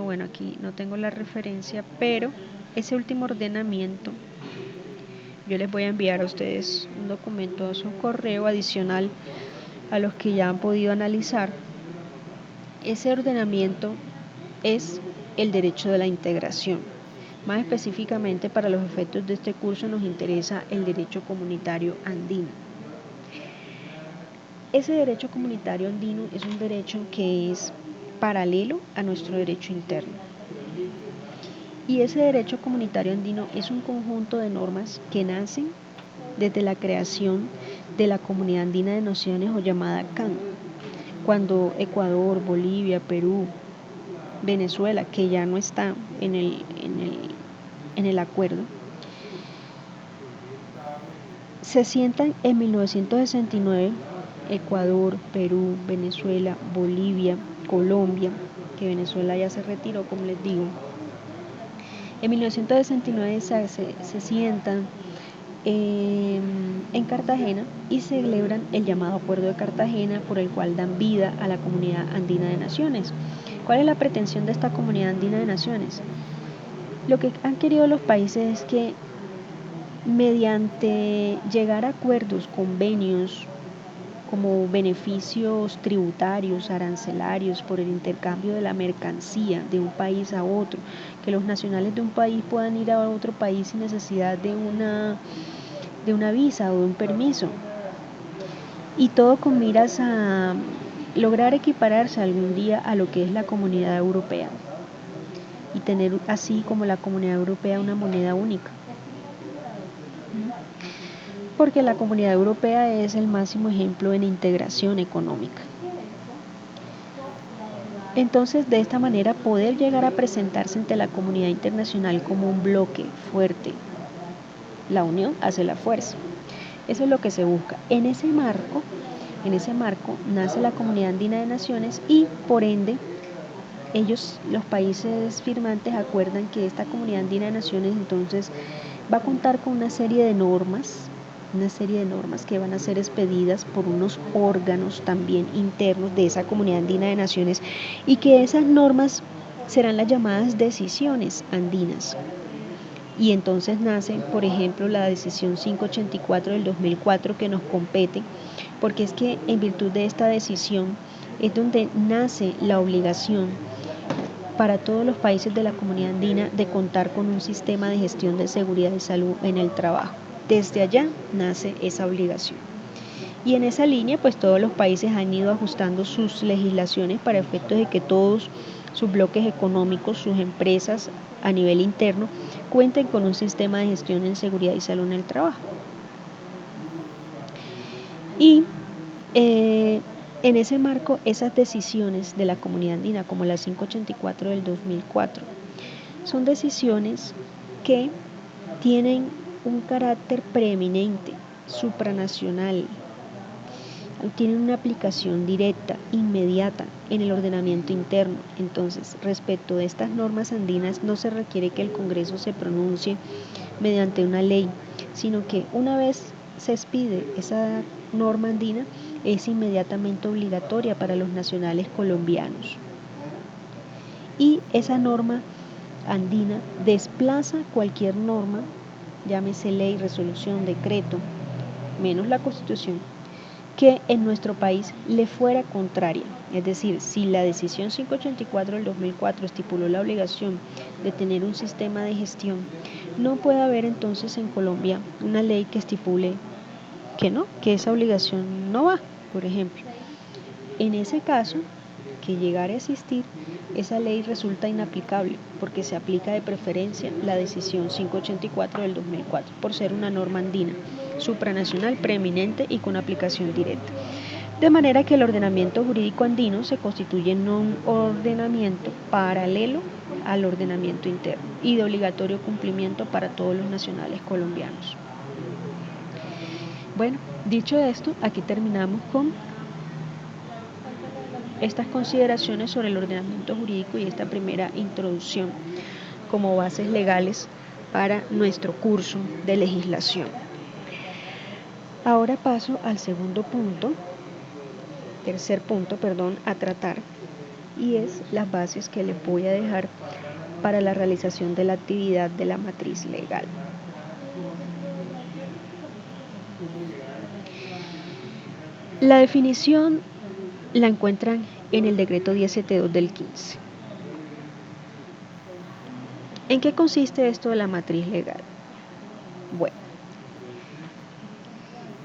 bueno, aquí no tengo la referencia, pero ese último ordenamiento, yo les voy a enviar a ustedes un documento a su correo adicional a los que ya han podido analizar. Ese ordenamiento es el derecho de la integración. Más específicamente, para los efectos de este curso, nos interesa el derecho comunitario andino. Ese derecho comunitario andino es un derecho que es paralelo a nuestro derecho interno. Y ese derecho comunitario andino es un conjunto de normas que nacen desde la creación de la Comunidad Andina de Naciones, o llamada CAN, cuando Ecuador, Bolivia, Perú, Venezuela, que ya no está en el acuerdo, se sientan en 1969, Ecuador, Perú, Venezuela, Bolivia, Colombia, que Venezuela ya se retiró, como les digo. En 1969 se sientan en Cartagena y celebran el llamado Acuerdo de Cartagena, por el cual dan vida a la Comunidad Andina de Naciones. ¿Cuál es la pretensión de esta Comunidad Andina de Naciones? Lo que han querido los países es que mediante llegar a acuerdos, convenios, como beneficios tributarios, arancelarios por el intercambio de la mercancía de un país a otro, que los nacionales de un país puedan ir a otro país sin necesidad de una visa o de un permiso. Y todo con miras a lograr equipararse algún día a lo que es la Comunidad Europea y tener así como la Comunidad Europea una moneda única. Porque la Comunidad Europea es el máximo ejemplo en integración económica. Entonces, de esta manera, poder llegar a presentarse ante la comunidad internacional como un bloque fuerte. La unión hace la fuerza. Eso es lo que se busca. En ese marco nace la Comunidad Andina de Naciones y, por ende, los países firmantes, acuerdan que esta Comunidad Andina de Naciones entonces va a contar con una serie de normas que van a ser expedidas por unos órganos también internos de esa Comunidad Andina de Naciones y que esas normas serán las llamadas decisiones andinas. Y entonces nace, por ejemplo, la decisión 584 del 2004 que nos compete, porque es que en virtud de esta decisión es donde nace la obligación para todos los países de la Comunidad Andina de contar con un sistema de gestión de seguridad y salud en el trabajo. Desde allá nace esa obligación. Y en esa línea, pues todos los países han ido ajustando sus legislaciones para efectos de que todos sus bloques económicos, sus empresas a nivel interno, cuenten con un sistema de gestión en seguridad y salud en el trabajo. Y en ese marco, esas decisiones de la Comunidad Andina, como la 584 del 2004, son decisiones que tienen un carácter preeminente, supranacional, tienen una aplicación directa, inmediata en el ordenamiento interno. Entonces, respecto de estas normas andinas, no se requiere que el Congreso se pronuncie mediante una ley, sino que una vez se expide esa norma andina, es inmediatamente obligatoria para los nacionales colombianos. Y esa norma andina desplaza cualquier norma, llámese ley, resolución, decreto, menos la Constitución, que en nuestro país le fuera contraria. Es decir, si la decisión 584 del 2004 estipuló la obligación de tener un sistema de gestión, no puede haber entonces en Colombia una ley que estipule que no, que esa obligación no va, por ejemplo. En ese caso, que llegara a existir, esa ley resulta inaplicable porque se aplica de preferencia la decisión 584 del 2004 por ser una norma andina, supranacional, preeminente y con aplicación directa. De manera que el ordenamiento jurídico andino se constituye en un ordenamiento paralelo al ordenamiento interno y de obligatorio cumplimiento para todos los nacionales colombianos. Bueno, dicho esto, aquí terminamos con estas consideraciones sobre el ordenamiento jurídico y esta primera introducción como bases legales para nuestro curso de legislación. Ahora paso al tercer punto, a tratar, y es las bases que les voy a dejar para la realización de la actividad de la matriz legal. La definición la encuentran en el decreto 1072 del 15. ¿En qué consiste esto de la matriz legal? Bueno,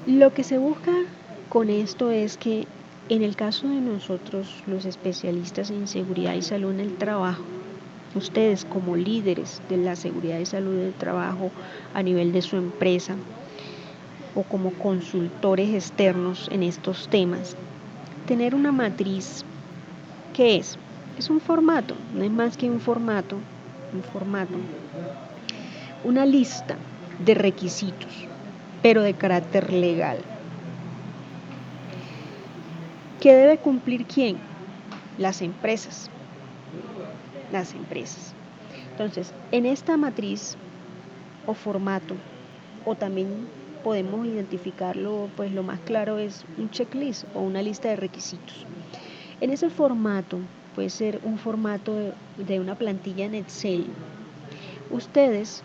lo que se busca con esto es que en el caso de nosotros, los especialistas en seguridad y salud en el trabajo, ustedes como líderes de la seguridad y salud del trabajo a nivel de su empresa o como consultores externos en estos temas, tener una matriz, ¿qué es? Es un formato, no es más que un formato, una lista de requisitos, pero de carácter legal. ¿Qué debe cumplir quién? Las empresas. Entonces, en esta matriz o formato, o también podemos identificarlo, pues lo más claro es un checklist o una lista de requisitos. En ese formato, puede ser un formato de una plantilla en Excel, ustedes,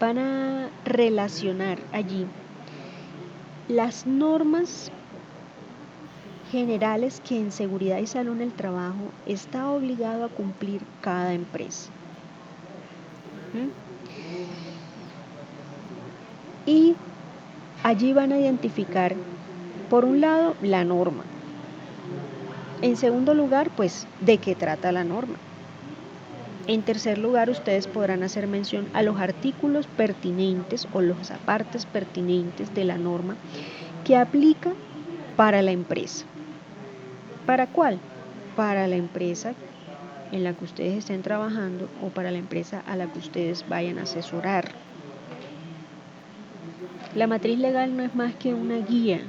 van a relacionar allí las normas generales que en seguridad y salud en el trabajo está obligado a cumplir cada empresa. Y allí van a identificar, por un lado, la norma. En segundo lugar, pues, ¿de qué trata la norma? En tercer lugar, ustedes podrán hacer mención a los artículos pertinentes o los apartes pertinentes de la norma que aplica para la empresa. ¿Para cuál? Para la empresa en la que ustedes estén trabajando o para la empresa a la que ustedes vayan a asesorar. La matriz legal no es más que una guía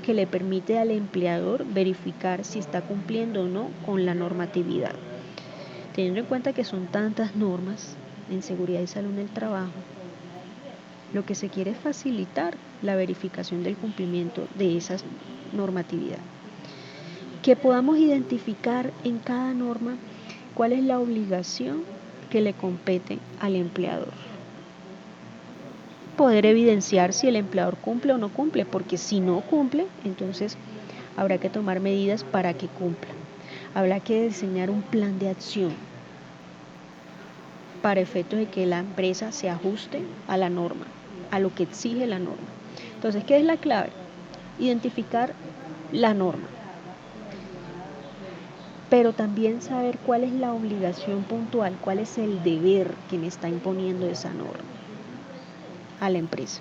que le permite al empleador verificar si está cumpliendo o no con la normatividad. Teniendo en cuenta que son tantas normas en seguridad y salud en el trabajo, lo que se quiere es facilitar la verificación del cumplimiento de esa normatividad. Que podamos identificar en cada norma cuál es la obligación que le compete al empleador. Poder evidenciar si el empleador cumple o no cumple, porque si no cumple, entonces habrá que tomar medidas para que cumpla. Habrá que diseñar un plan de acción para efectos de que la empresa se ajuste a la norma, a lo que exige la norma. Entonces, ¿qué es la clave? Identificar la norma, pero también saber cuál es la obligación puntual, cuál es el deber que me está imponiendo esa norma a la empresa.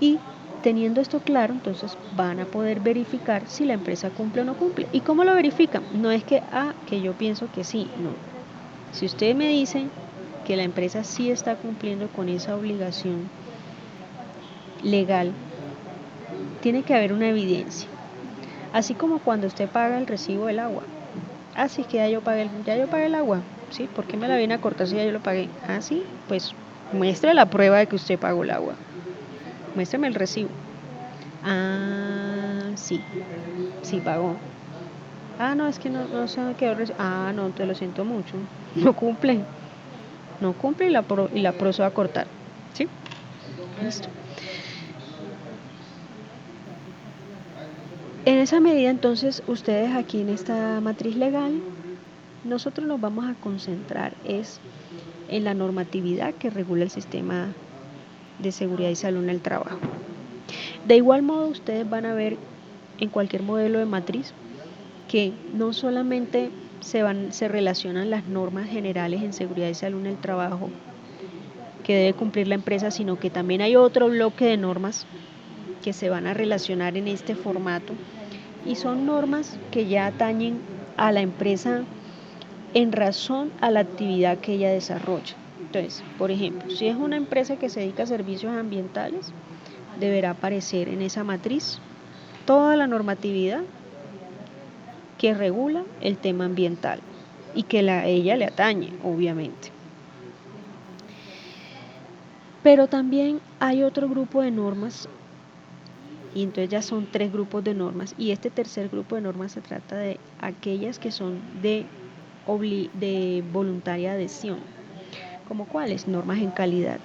Y teniendo esto claro, entonces van a poder verificar si la empresa cumple o no cumple. ¿Y cómo lo verifican? No es que yo pienso que sí, no. Si usted me dice que la empresa sí está cumpliendo con esa obligación legal, tiene que haber una evidencia. Así como cuando usted paga el recibo del agua. Sí, es que ya yo pagué el agua. Sí, ¿por qué me la viene a cortar si ya yo lo pagué? Sí, pues muestre la prueba de que usted pagó el agua. Muéstrame el recibo. Sí pagó. No, es que no se me quedó el recibo. No, te lo siento mucho. No cumple y la procede a cortar. ¿Sí? Listo. En esa medida, entonces, ustedes aquí en esta matriz legal, nosotros nos vamos a concentrar en la normatividad que regula el sistema de seguridad y salud en el trabajo. De igual modo, ustedes van a ver en cualquier modelo de matriz que no solamente se relacionan las normas generales en seguridad y salud en el trabajo que debe cumplir la empresa, sino que también hay otro bloque de normas que se van a relacionar en este formato y son normas que ya atañen a la empresa en razón a la actividad que ella desarrolla. Entonces, por ejemplo, si es una empresa que se dedica a servicios ambientales, deberá aparecer en esa matriz toda la normatividad que regula el tema ambiental y que ella le atañe, obviamente. Pero también hay otro grupo de normas, y entonces ya son 3 grupos de normas, y este tercer grupo de normas se trata de aquellas que son de voluntaria adhesión. ¿Como cuáles? Normas en calidad.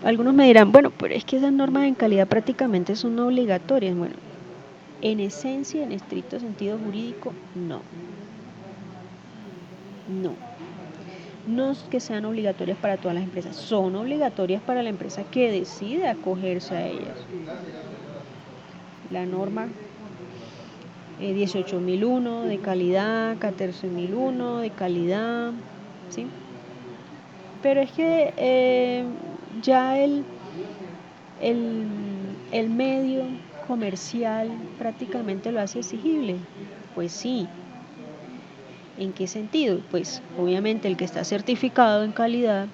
Algunos me dirán, bueno, pero es que esas normas en calidad prácticamente son obligatorias. Bueno, en esencia, en estricto sentido jurídico, no. No es que sean obligatorias para todas las empresas, son obligatorias para la empresa que decide acogerse a ellas. La norma 18.001 de calidad, 14.001 de calidad, ¿sí? Pero es que ya el medio comercial prácticamente lo hace exigible. Pues sí. ¿En qué sentido? Pues obviamente el que está certificado en calidad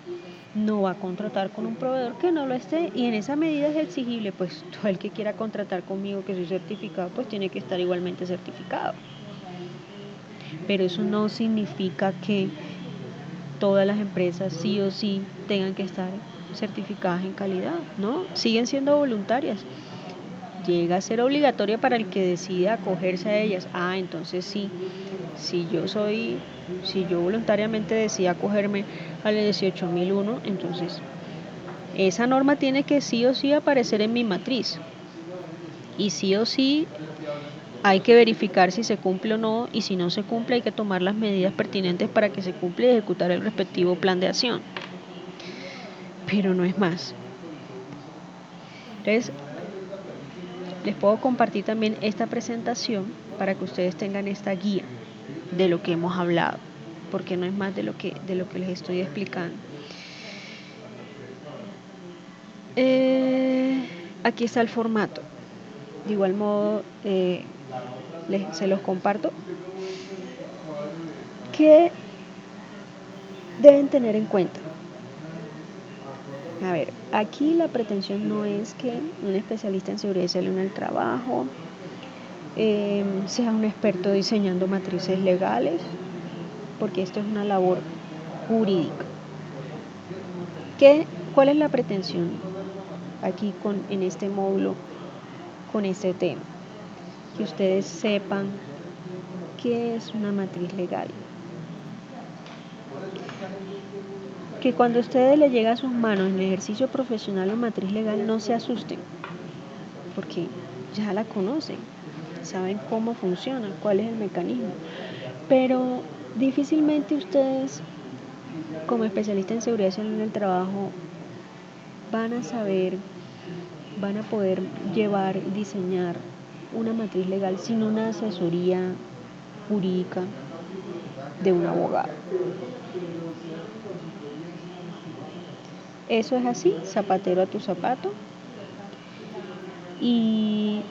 no va a contratar con un proveedor que no lo esté, y en esa medida es exigible, pues todo el que quiera contratar conmigo que soy certificado, pues tiene que estar igualmente certificado. Pero eso no significa que todas las empresas sí o sí tengan que estar certificadas en calidad, ¿no? Siguen siendo voluntarias. llega a ser obligatoria para el que decida acogerse a ellas. Entonces sí, si yo voluntariamente decido acogerme al 18.001, entonces esa norma tiene que sí o sí aparecer en mi matriz. Y sí o sí hay que verificar si se cumple o no, y si no se cumple hay que tomar las medidas pertinentes para que se cumpla y ejecutar el respectivo plan de acción. Pero no es más. Entonces, les puedo compartir también esta presentación para que ustedes tengan esta guía de lo que hemos hablado, porque no es más de lo que les estoy explicando. Aquí está el formato. De igual modo, se los comparto. ¿Qué deben tener en cuenta? A ver, aquí la pretensión no es que un especialista en seguridad y salud en el trabajo sea un experto diseñando matrices legales, porque esto es una labor jurídica. ¿Cuál es la pretensión aquí en este módulo, con este tema? Que ustedes sepan qué es una matriz legal. Que cuando a ustedes les llega a sus manos en el ejercicio profesional o matriz legal, no se asusten, porque ya la conocen, saben cómo funciona, cuál es el mecanismo. Pero difícilmente ustedes, como especialistas en seguridad y salud en el trabajo, van a poder llevar, diseñar una matriz legal sin una asesoría jurídica de un abogado. Eso es así, zapatero a tu zapato, y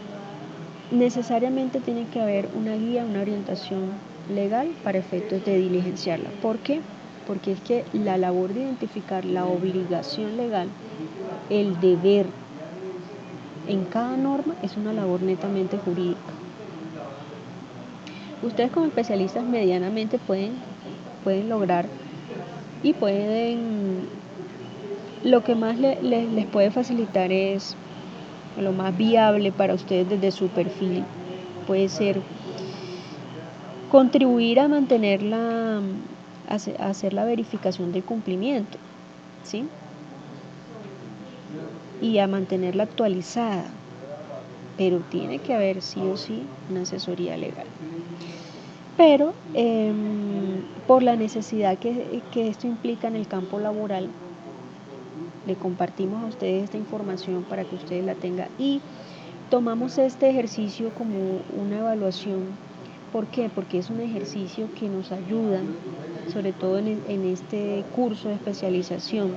necesariamente tiene que haber una guía, una orientación legal para efectos de diligenciarla. ¿Por qué? Porque es que la labor de identificar la obligación legal, el deber en cada norma, es una labor netamente jurídica. Ustedes como especialistas medianamente pueden lograr y lo que más les puede facilitar es lo más viable para ustedes desde su perfil, puede ser contribuir a mantener hacer la verificación del cumplimiento, ¿sí? Y a mantenerla actualizada, pero tiene que haber sí o sí una asesoría legal. Pero por la necesidad que esto implica en el campo laboral, le compartimos a ustedes esta información para que ustedes la tengan, y tomamos este ejercicio como una evaluación. ¿Por qué? Porque es un ejercicio que nos ayuda, sobre todo en este curso de especialización,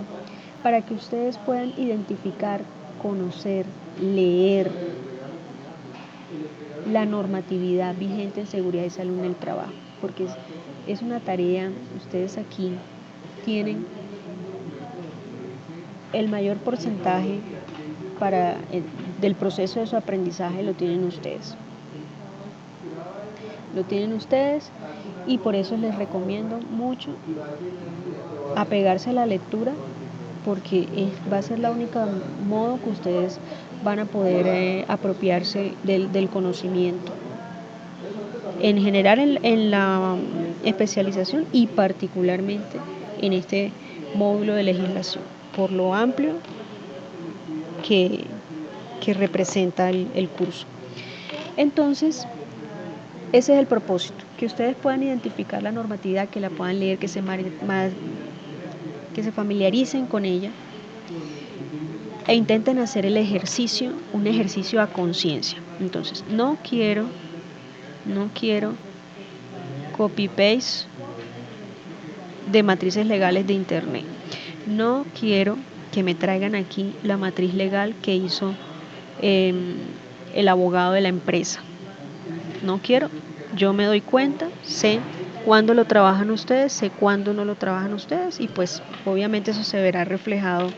para que ustedes puedan identificar, conocer, leer la normatividad vigente en seguridad y salud en el trabajo, porque es una tarea. Ustedes aquí tienen el mayor porcentaje del proceso de su aprendizaje, lo tienen ustedes. Y por eso les recomiendo mucho apegarse a la lectura, porque va a ser la única modo que ustedes van a poder apropiarse del conocimiento en general en la especialización, y particularmente en este módulo de legislación, por lo amplio que representa el curso. Entonces, ese es el propósito, que ustedes puedan identificar la normatividad, que la puedan leer, que se familiaricen con ella e intenten hacer el ejercicio, un ejercicio a conciencia. Entonces, no quiero copy-paste de matrices legales de internet. No quiero que me traigan aquí la matriz legal que hizo el abogado de la empresa. No quiero. Yo me doy cuenta, sé cuándo lo trabajan ustedes, sé cuándo no lo trabajan ustedes, y pues obviamente eso se verá reflejado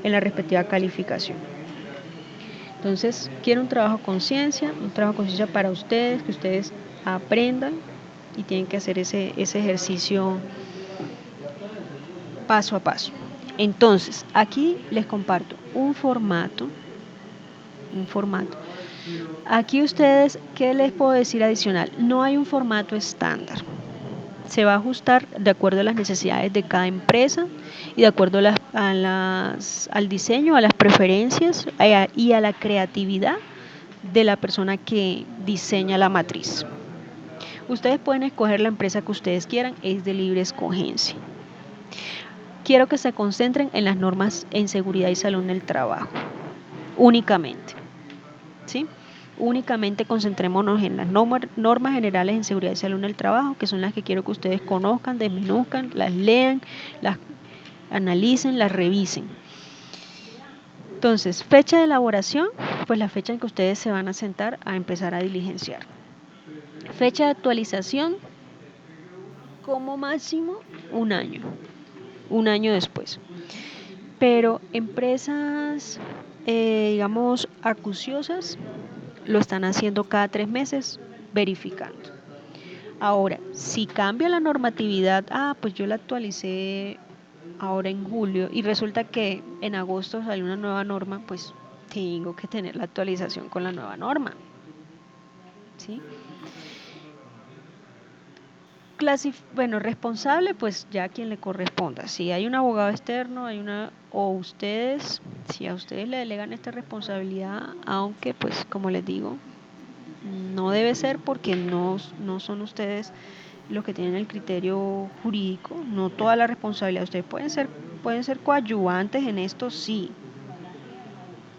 en la respectiva calificación. Entonces, quiero un trabajo conciencia para ustedes, que ustedes aprendan, y tienen que hacer ese ejercicio paso a paso. Entonces, aquí les comparto un formato Aquí ustedes, ¿qué les puedo decir adicional? No hay un formato estándar. Se va a ajustar de acuerdo a las necesidades de cada empresa y de acuerdo al diseño, a las preferencias y a la creatividad de la persona que diseña la matriz. Ustedes pueden escoger la empresa que ustedes quieran, es de libre escogencia. Quiero que se concentren en las normas en seguridad y salud en el trabajo, únicamente. ¿Sí? Únicamente concentrémonos en las normas generales en seguridad y salud en el trabajo, que son las que quiero que ustedes conozcan, desmenuzcan, las lean, las analicen, las revisen. Entonces, fecha de elaboración, pues la fecha en que ustedes se van a sentar a empezar a diligenciar. Fecha de actualización, como máximo un año después. Pero empresas, digamos, acuciosas, lo están haciendo cada 3 meses, verificando. Ahora, si cambia la normatividad, pues yo la actualicé ahora en julio y resulta que en agosto salió una nueva norma, pues tengo que tener la actualización con la nueva norma. ¿Sí? Bueno, responsable, pues ya a quien le corresponda. Si hay un abogado externo, o ustedes, si a ustedes le delegan esta responsabilidad, aunque pues como les digo, no debe ser porque no son ustedes los que tienen el criterio jurídico, no toda la responsabilidad. Ustedes pueden ser coadyuvantes en esto, sí,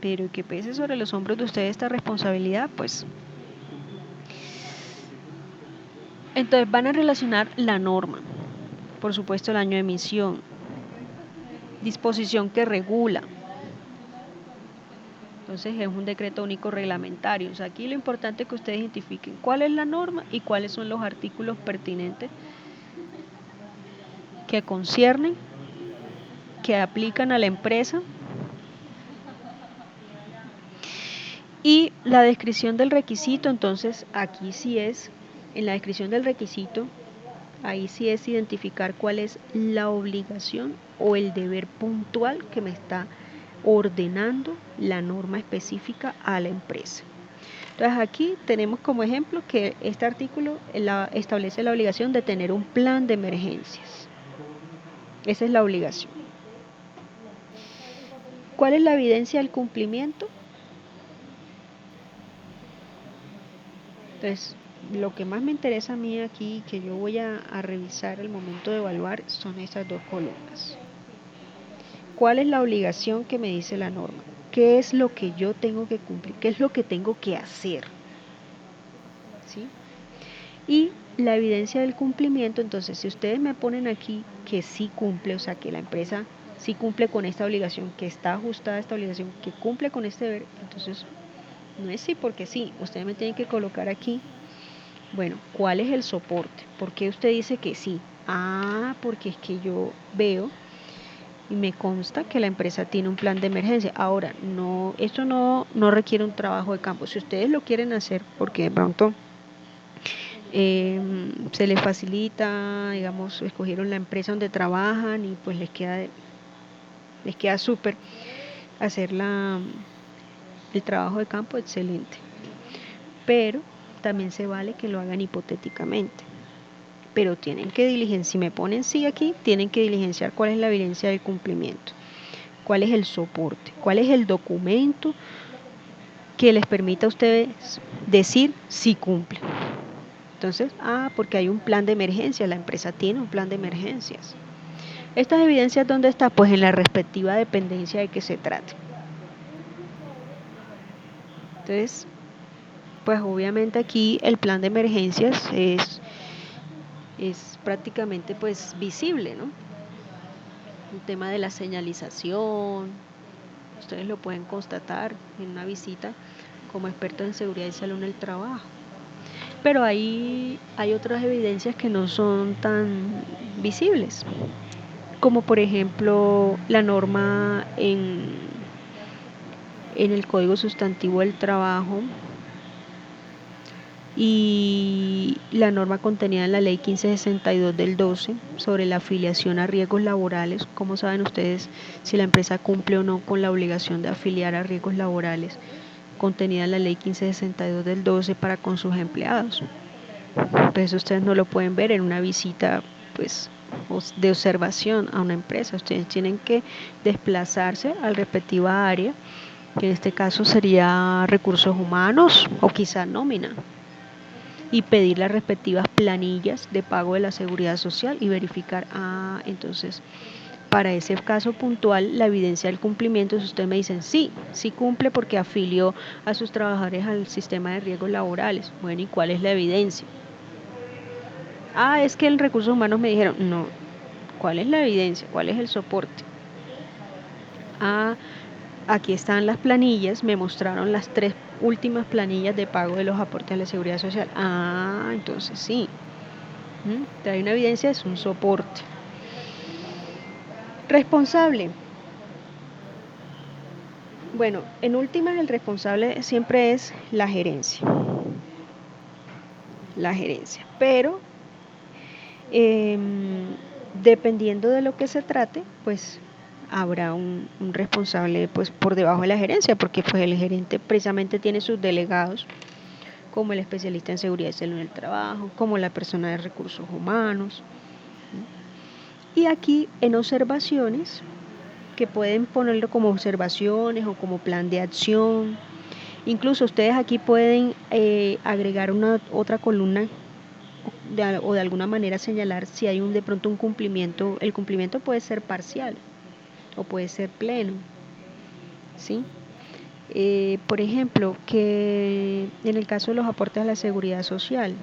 pero que pese sobre los hombros de ustedes esta responsabilidad, pues. Entonces van a relacionar la norma, por supuesto el año de emisión, disposición que regula. Entonces es un decreto único reglamentario. O sea, aquí lo importante es que ustedes identifiquen cuál es la norma y cuáles son los artículos pertinentes que conciernen, que aplican a la empresa. Y la descripción del requisito, entonces aquí sí es, en la descripción del requisito, ahí sí es identificar cuál es la obligación o el deber puntual que me está ordenando la norma específica a la empresa. Entonces aquí tenemos como ejemplo que este artículo establece la obligación de tener un plan de emergencias. Esa es la obligación. ¿Cuál es la evidencia del cumplimiento? Entonces, lo que más me interesa a mí aquí, que yo voy a revisar al momento de evaluar, son estas dos columnas. ¿Cuál es la obligación que me dice la norma? ¿Qué es lo que yo tengo que cumplir? ¿Qué es lo que tengo que hacer? ¿Sí? Y la evidencia del cumplimiento, entonces, si ustedes me ponen aquí que sí cumple, o sea, que la empresa sí cumple con esta obligación, que está ajustada a esta obligación, que cumple con este deber, entonces, no es sí porque sí, ustedes me tienen que colocar aquí. Bueno, ¿cuál es el soporte? ¿Por qué usted dice que sí? Porque es que yo veo y me consta que la empresa tiene un plan de emergencia. Ahora, esto no requiere un trabajo de campo. Si ustedes lo quieren hacer, porque de pronto se les facilita, digamos, escogieron la empresa donde trabajan y pues les queda súper hacer el trabajo de campo, excelente. Pero también se vale que lo hagan hipotéticamente. Pero tienen que diligenciar, si me ponen sí aquí, tienen que diligenciar cuál es la evidencia del cumplimiento, cuál es el soporte, cuál es el documento que les permita a ustedes decir si cumple. Entonces, porque hay un plan de emergencia, la empresa tiene un plan de emergencias. ¿Estas evidencias dónde están? Pues en la respectiva dependencia de que se trate. Entonces, pues obviamente aquí el plan de emergencias es prácticamente pues visible, ¿no? El tema de la señalización, ustedes lo pueden constatar en una visita como expertos en seguridad y salud en el trabajo. Pero hay otras evidencias que no son tan visibles, como por ejemplo la norma en el Código Sustantivo del Trabajo y la norma contenida en la Ley 1562 del 12 sobre la afiliación a riesgos laborales. ¿Cómo saben ustedes si la empresa cumple o no con la obligación de afiliar a riesgos laborales? contenida en la ley 1562 del 12 para con sus empleados. Pues ustedes no lo pueden ver en una visita pues de observación a una empresa. Ustedes tienen que desplazarse a la respectiva área, que en este caso sería recursos humanos o quizá nómina, y pedir las respectivas planillas de pago de la seguridad social y verificar, entonces para ese caso puntual, la evidencia del cumplimiento, si ustedes me dicen sí cumple porque afilió a sus trabajadores al sistema de riesgos laborales. Bueno, ¿y cuál es la evidencia? Es que en recursos humanos me dijeron, no, ¿cuál es la evidencia? ¿Cuál es el soporte? Aquí están las planillas, me mostraron las 3 últimas planillas de pago de los aportes a la seguridad social. Entonces sí, trae una evidencia, es un soporte. Responsable. Bueno, en últimas el responsable siempre es la gerencia. Pero dependiendo de lo que se trate, pues habrá un responsable pues por debajo de la gerencia, porque pues el gerente precisamente tiene sus delegados, como el especialista en seguridad y salud en el trabajo, como la persona de recursos humanos. Y aquí en observaciones, que pueden ponerlo como observaciones o como plan de acción. Incluso ustedes aquí pueden agregar otra columna o de alguna manera señalar si hay de pronto un cumplimiento. El cumplimiento puede ser parcial o puede ser pleno, ¿sí? Por ejemplo, que en el caso de los aportes a la seguridad social,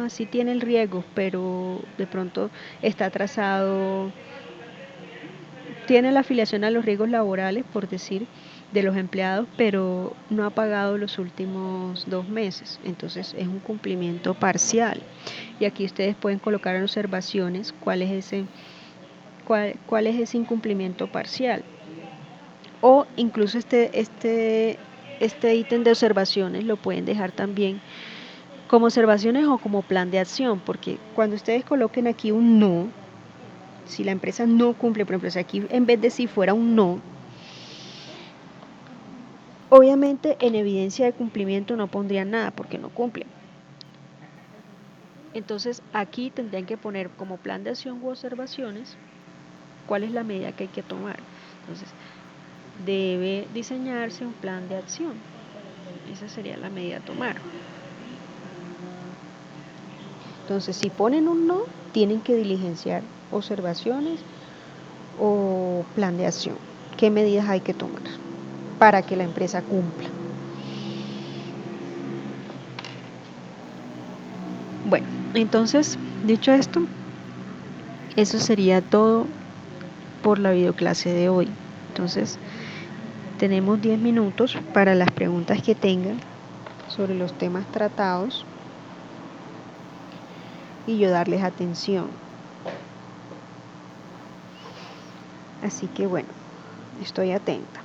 sí tiene el riesgo, pero de pronto está atrasado, tiene la afiliación a los riesgos laborales, por decir, de los empleados, pero no ha pagado los últimos 2 meses, entonces es un cumplimiento parcial. Y aquí ustedes pueden colocar en observaciones cuál es ese incumplimiento parcial. O incluso este ítem de observaciones lo pueden dejar también como observaciones o como plan de acción, porque cuando ustedes coloquen aquí un no, si la empresa no cumple, por ejemplo, si aquí en vez de si fuera un no, obviamente en evidencia de cumplimiento no pondrían nada porque no cumple. Entonces aquí tendrían que poner como plan de acción u observaciones cuál es la medida que hay que tomar. Entonces debe diseñarse un plan de acción. Esa sería la medida a tomar. Entonces si ponen un no, tienen que diligenciar observaciones o plan de acción. ¿Qué medidas hay que tomar para que la empresa cumpla? Bueno, entonces, dicho esto, eso sería todo por la videoclase de hoy. Entonces, tenemos 10 minutos para las preguntas que tengan sobre los temas tratados y yo darles atención. Así que bueno, estoy atenta.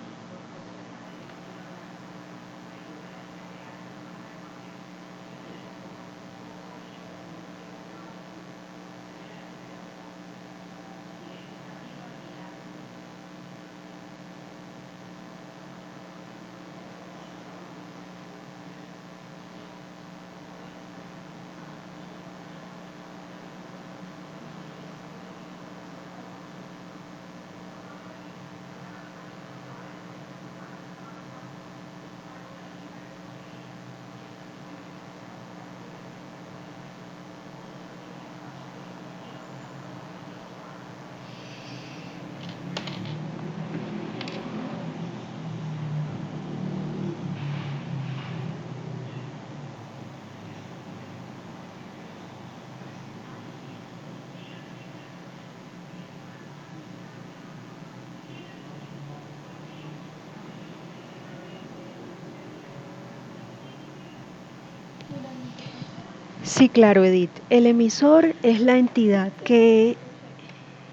Sí, claro, Edith. El emisor es la entidad que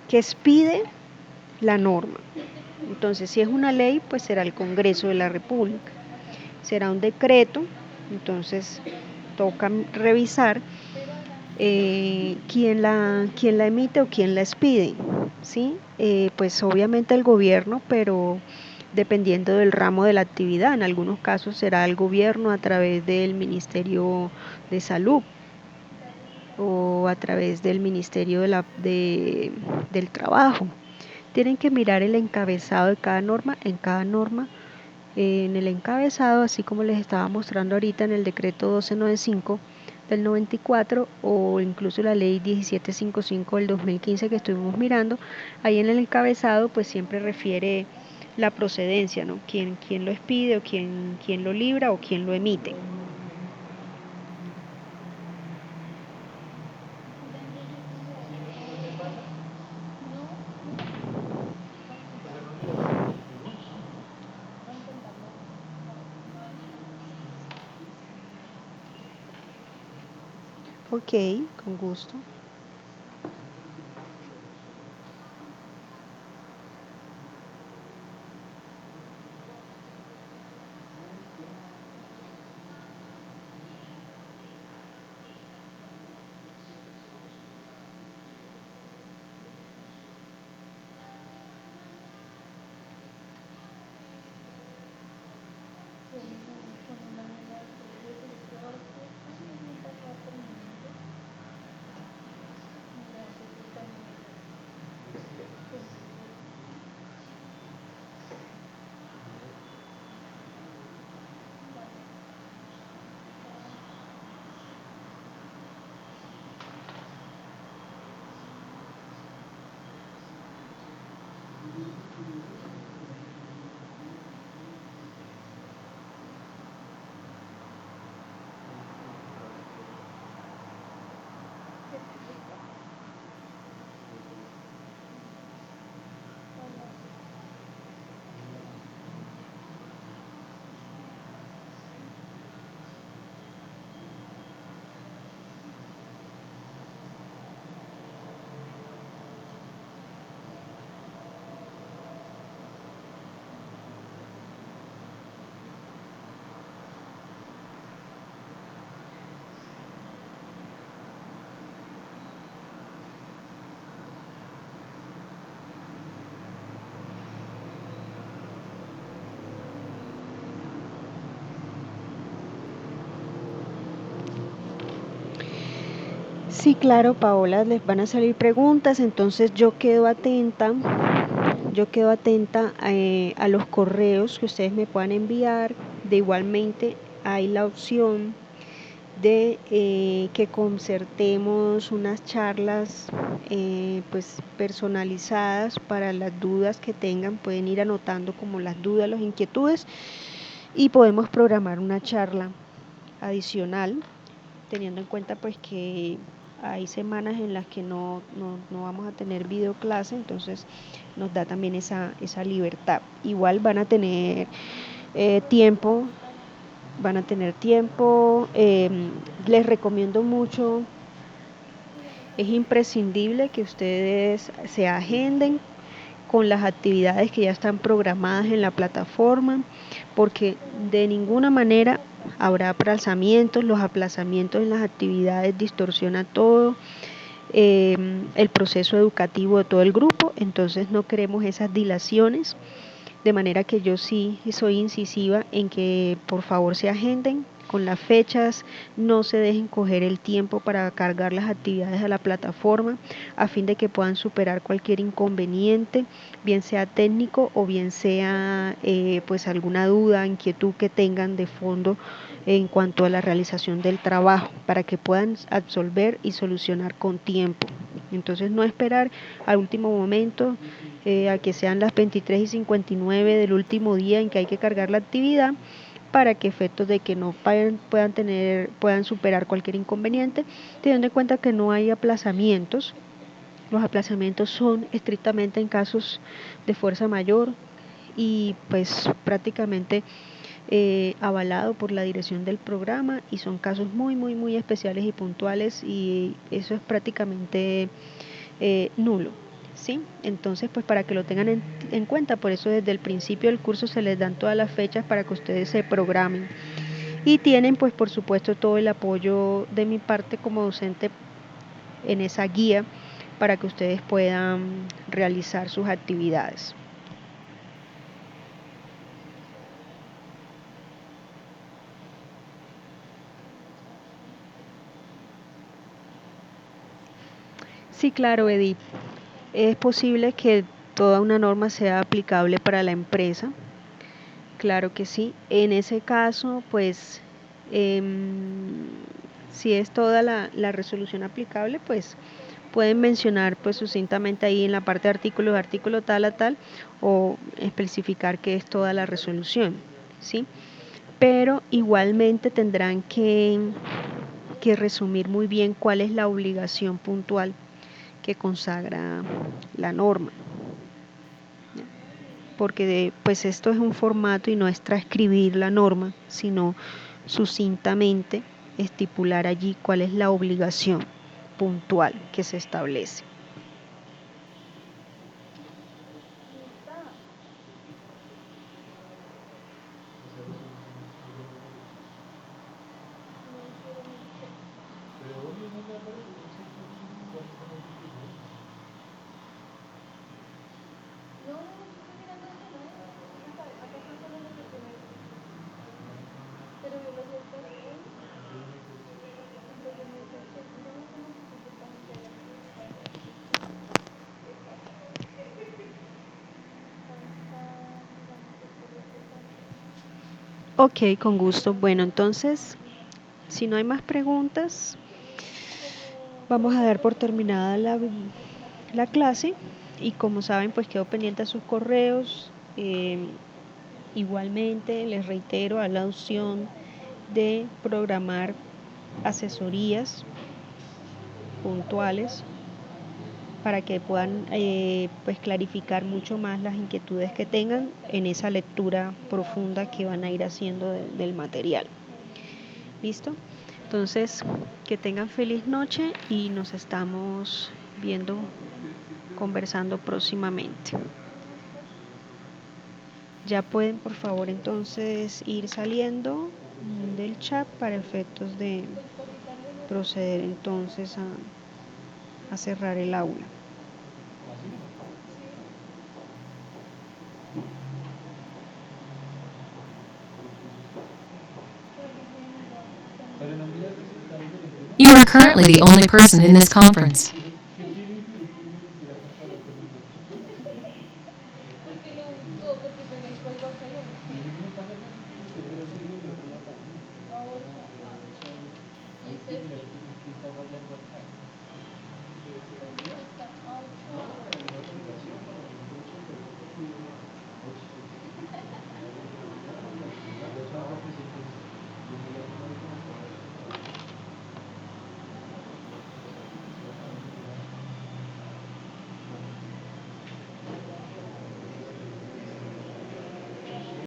expide la norma. Entonces, si es una ley, pues será el Congreso de la República. Será un decreto, entonces toca revisar quién la emite o quién la expide, ¿sí? Pues obviamente el gobierno, pero dependiendo del ramo de la actividad. En algunos casos será el gobierno a través del Ministerio de Salud o a través del Ministerio del Trabajo. Tienen que mirar el encabezado de cada norma. En el encabezado, así como les estaba mostrando ahorita en el decreto 1295 del 94 o incluso la ley 1755 del 2015 que estuvimos mirando, ahí en el encabezado pues siempre refiere la procedencia, ¿no? ¿Quién lo expide o quién lo libra o quién lo emite? Ok, con gusto. Sí, claro, Paola, les van a salir preguntas, entonces yo quedo atenta a los correos que ustedes me puedan enviar. De igualmente hay la opción de que concertemos unas charlas pues personalizadas para las dudas que tengan. Pueden ir anotando como las dudas, las inquietudes y podemos programar una charla adicional, teniendo en cuenta pues que hay semanas en las que no vamos a tener videoclase, entonces nos da también esa libertad. Igual tiempo, van a tener tiempo. Les recomiendo mucho, es imprescindible que ustedes se agenden con las actividades que ya están programadas en la plataforma, porque de ninguna manera habrá aplazamientos. Los aplazamientos en las actividades distorsionan todo el proceso educativo de todo el grupo, entonces no queremos esas dilaciones, de manera que yo sí soy incisiva en que por favor se agenden con las fechas, no se dejen coger el tiempo para cargar las actividades a la plataforma a fin de que puedan superar cualquier inconveniente, bien sea técnico o bien sea pues alguna duda, inquietud que tengan de fondo en cuanto a la realización del trabajo, para que puedan absolver y solucionar con tiempo. Entonces no esperar al último momento, a que sean las 23:59 del último día en que hay que cargar la actividad, para que efectos de que no puedan superar cualquier inconveniente, teniendo en cuenta que no hay aplazamientos. Los aplazamientos son estrictamente en casos de fuerza mayor y pues prácticamente avalado por la dirección del programa, y son casos muy especiales y puntuales, y eso es prácticamente nulo. ¿Sí? Entonces, pues para que lo tengan en cuenta, por eso desde el principio del curso se les dan todas las fechas para que ustedes se programen. Y tienen, pues por supuesto, todo el apoyo de mi parte como docente en esa guía para que ustedes puedan realizar sus actividades. Sí, claro, Edith. Es posible que toda una norma sea aplicable para la empresa. Claro que sí. En ese caso, pues, em, si es toda la resolución aplicable, pues pueden mencionar pues sucintamente ahí en la parte de artículo tal a tal, o especificar que es toda la resolución, ¿sí? Pero igualmente tendrán que resumir muy bien cuál es la obligación puntual que consagra la norma, porque pues esto es un formato y no es transcribir la norma, sino sucintamente estipular allí cuál es la obligación puntual que se establece. Ok, con gusto. Bueno, entonces, si no hay más preguntas, vamos a dar por terminada la clase, y como saben, pues quedo pendiente a sus correos. Igualmente, les reitero a la opción de programar asesorías puntuales para que puedan pues clarificar mucho más las inquietudes que tengan en esa lectura profunda que van a ir haciendo del material. ¿Listo? Entonces, que tengan feliz noche y nos estamos viendo, conversando próximamente. Ya pueden, por favor, entonces ir saliendo del chat para efectos de proceder entonces a cerrar el aula. You are currently the only person in this conference.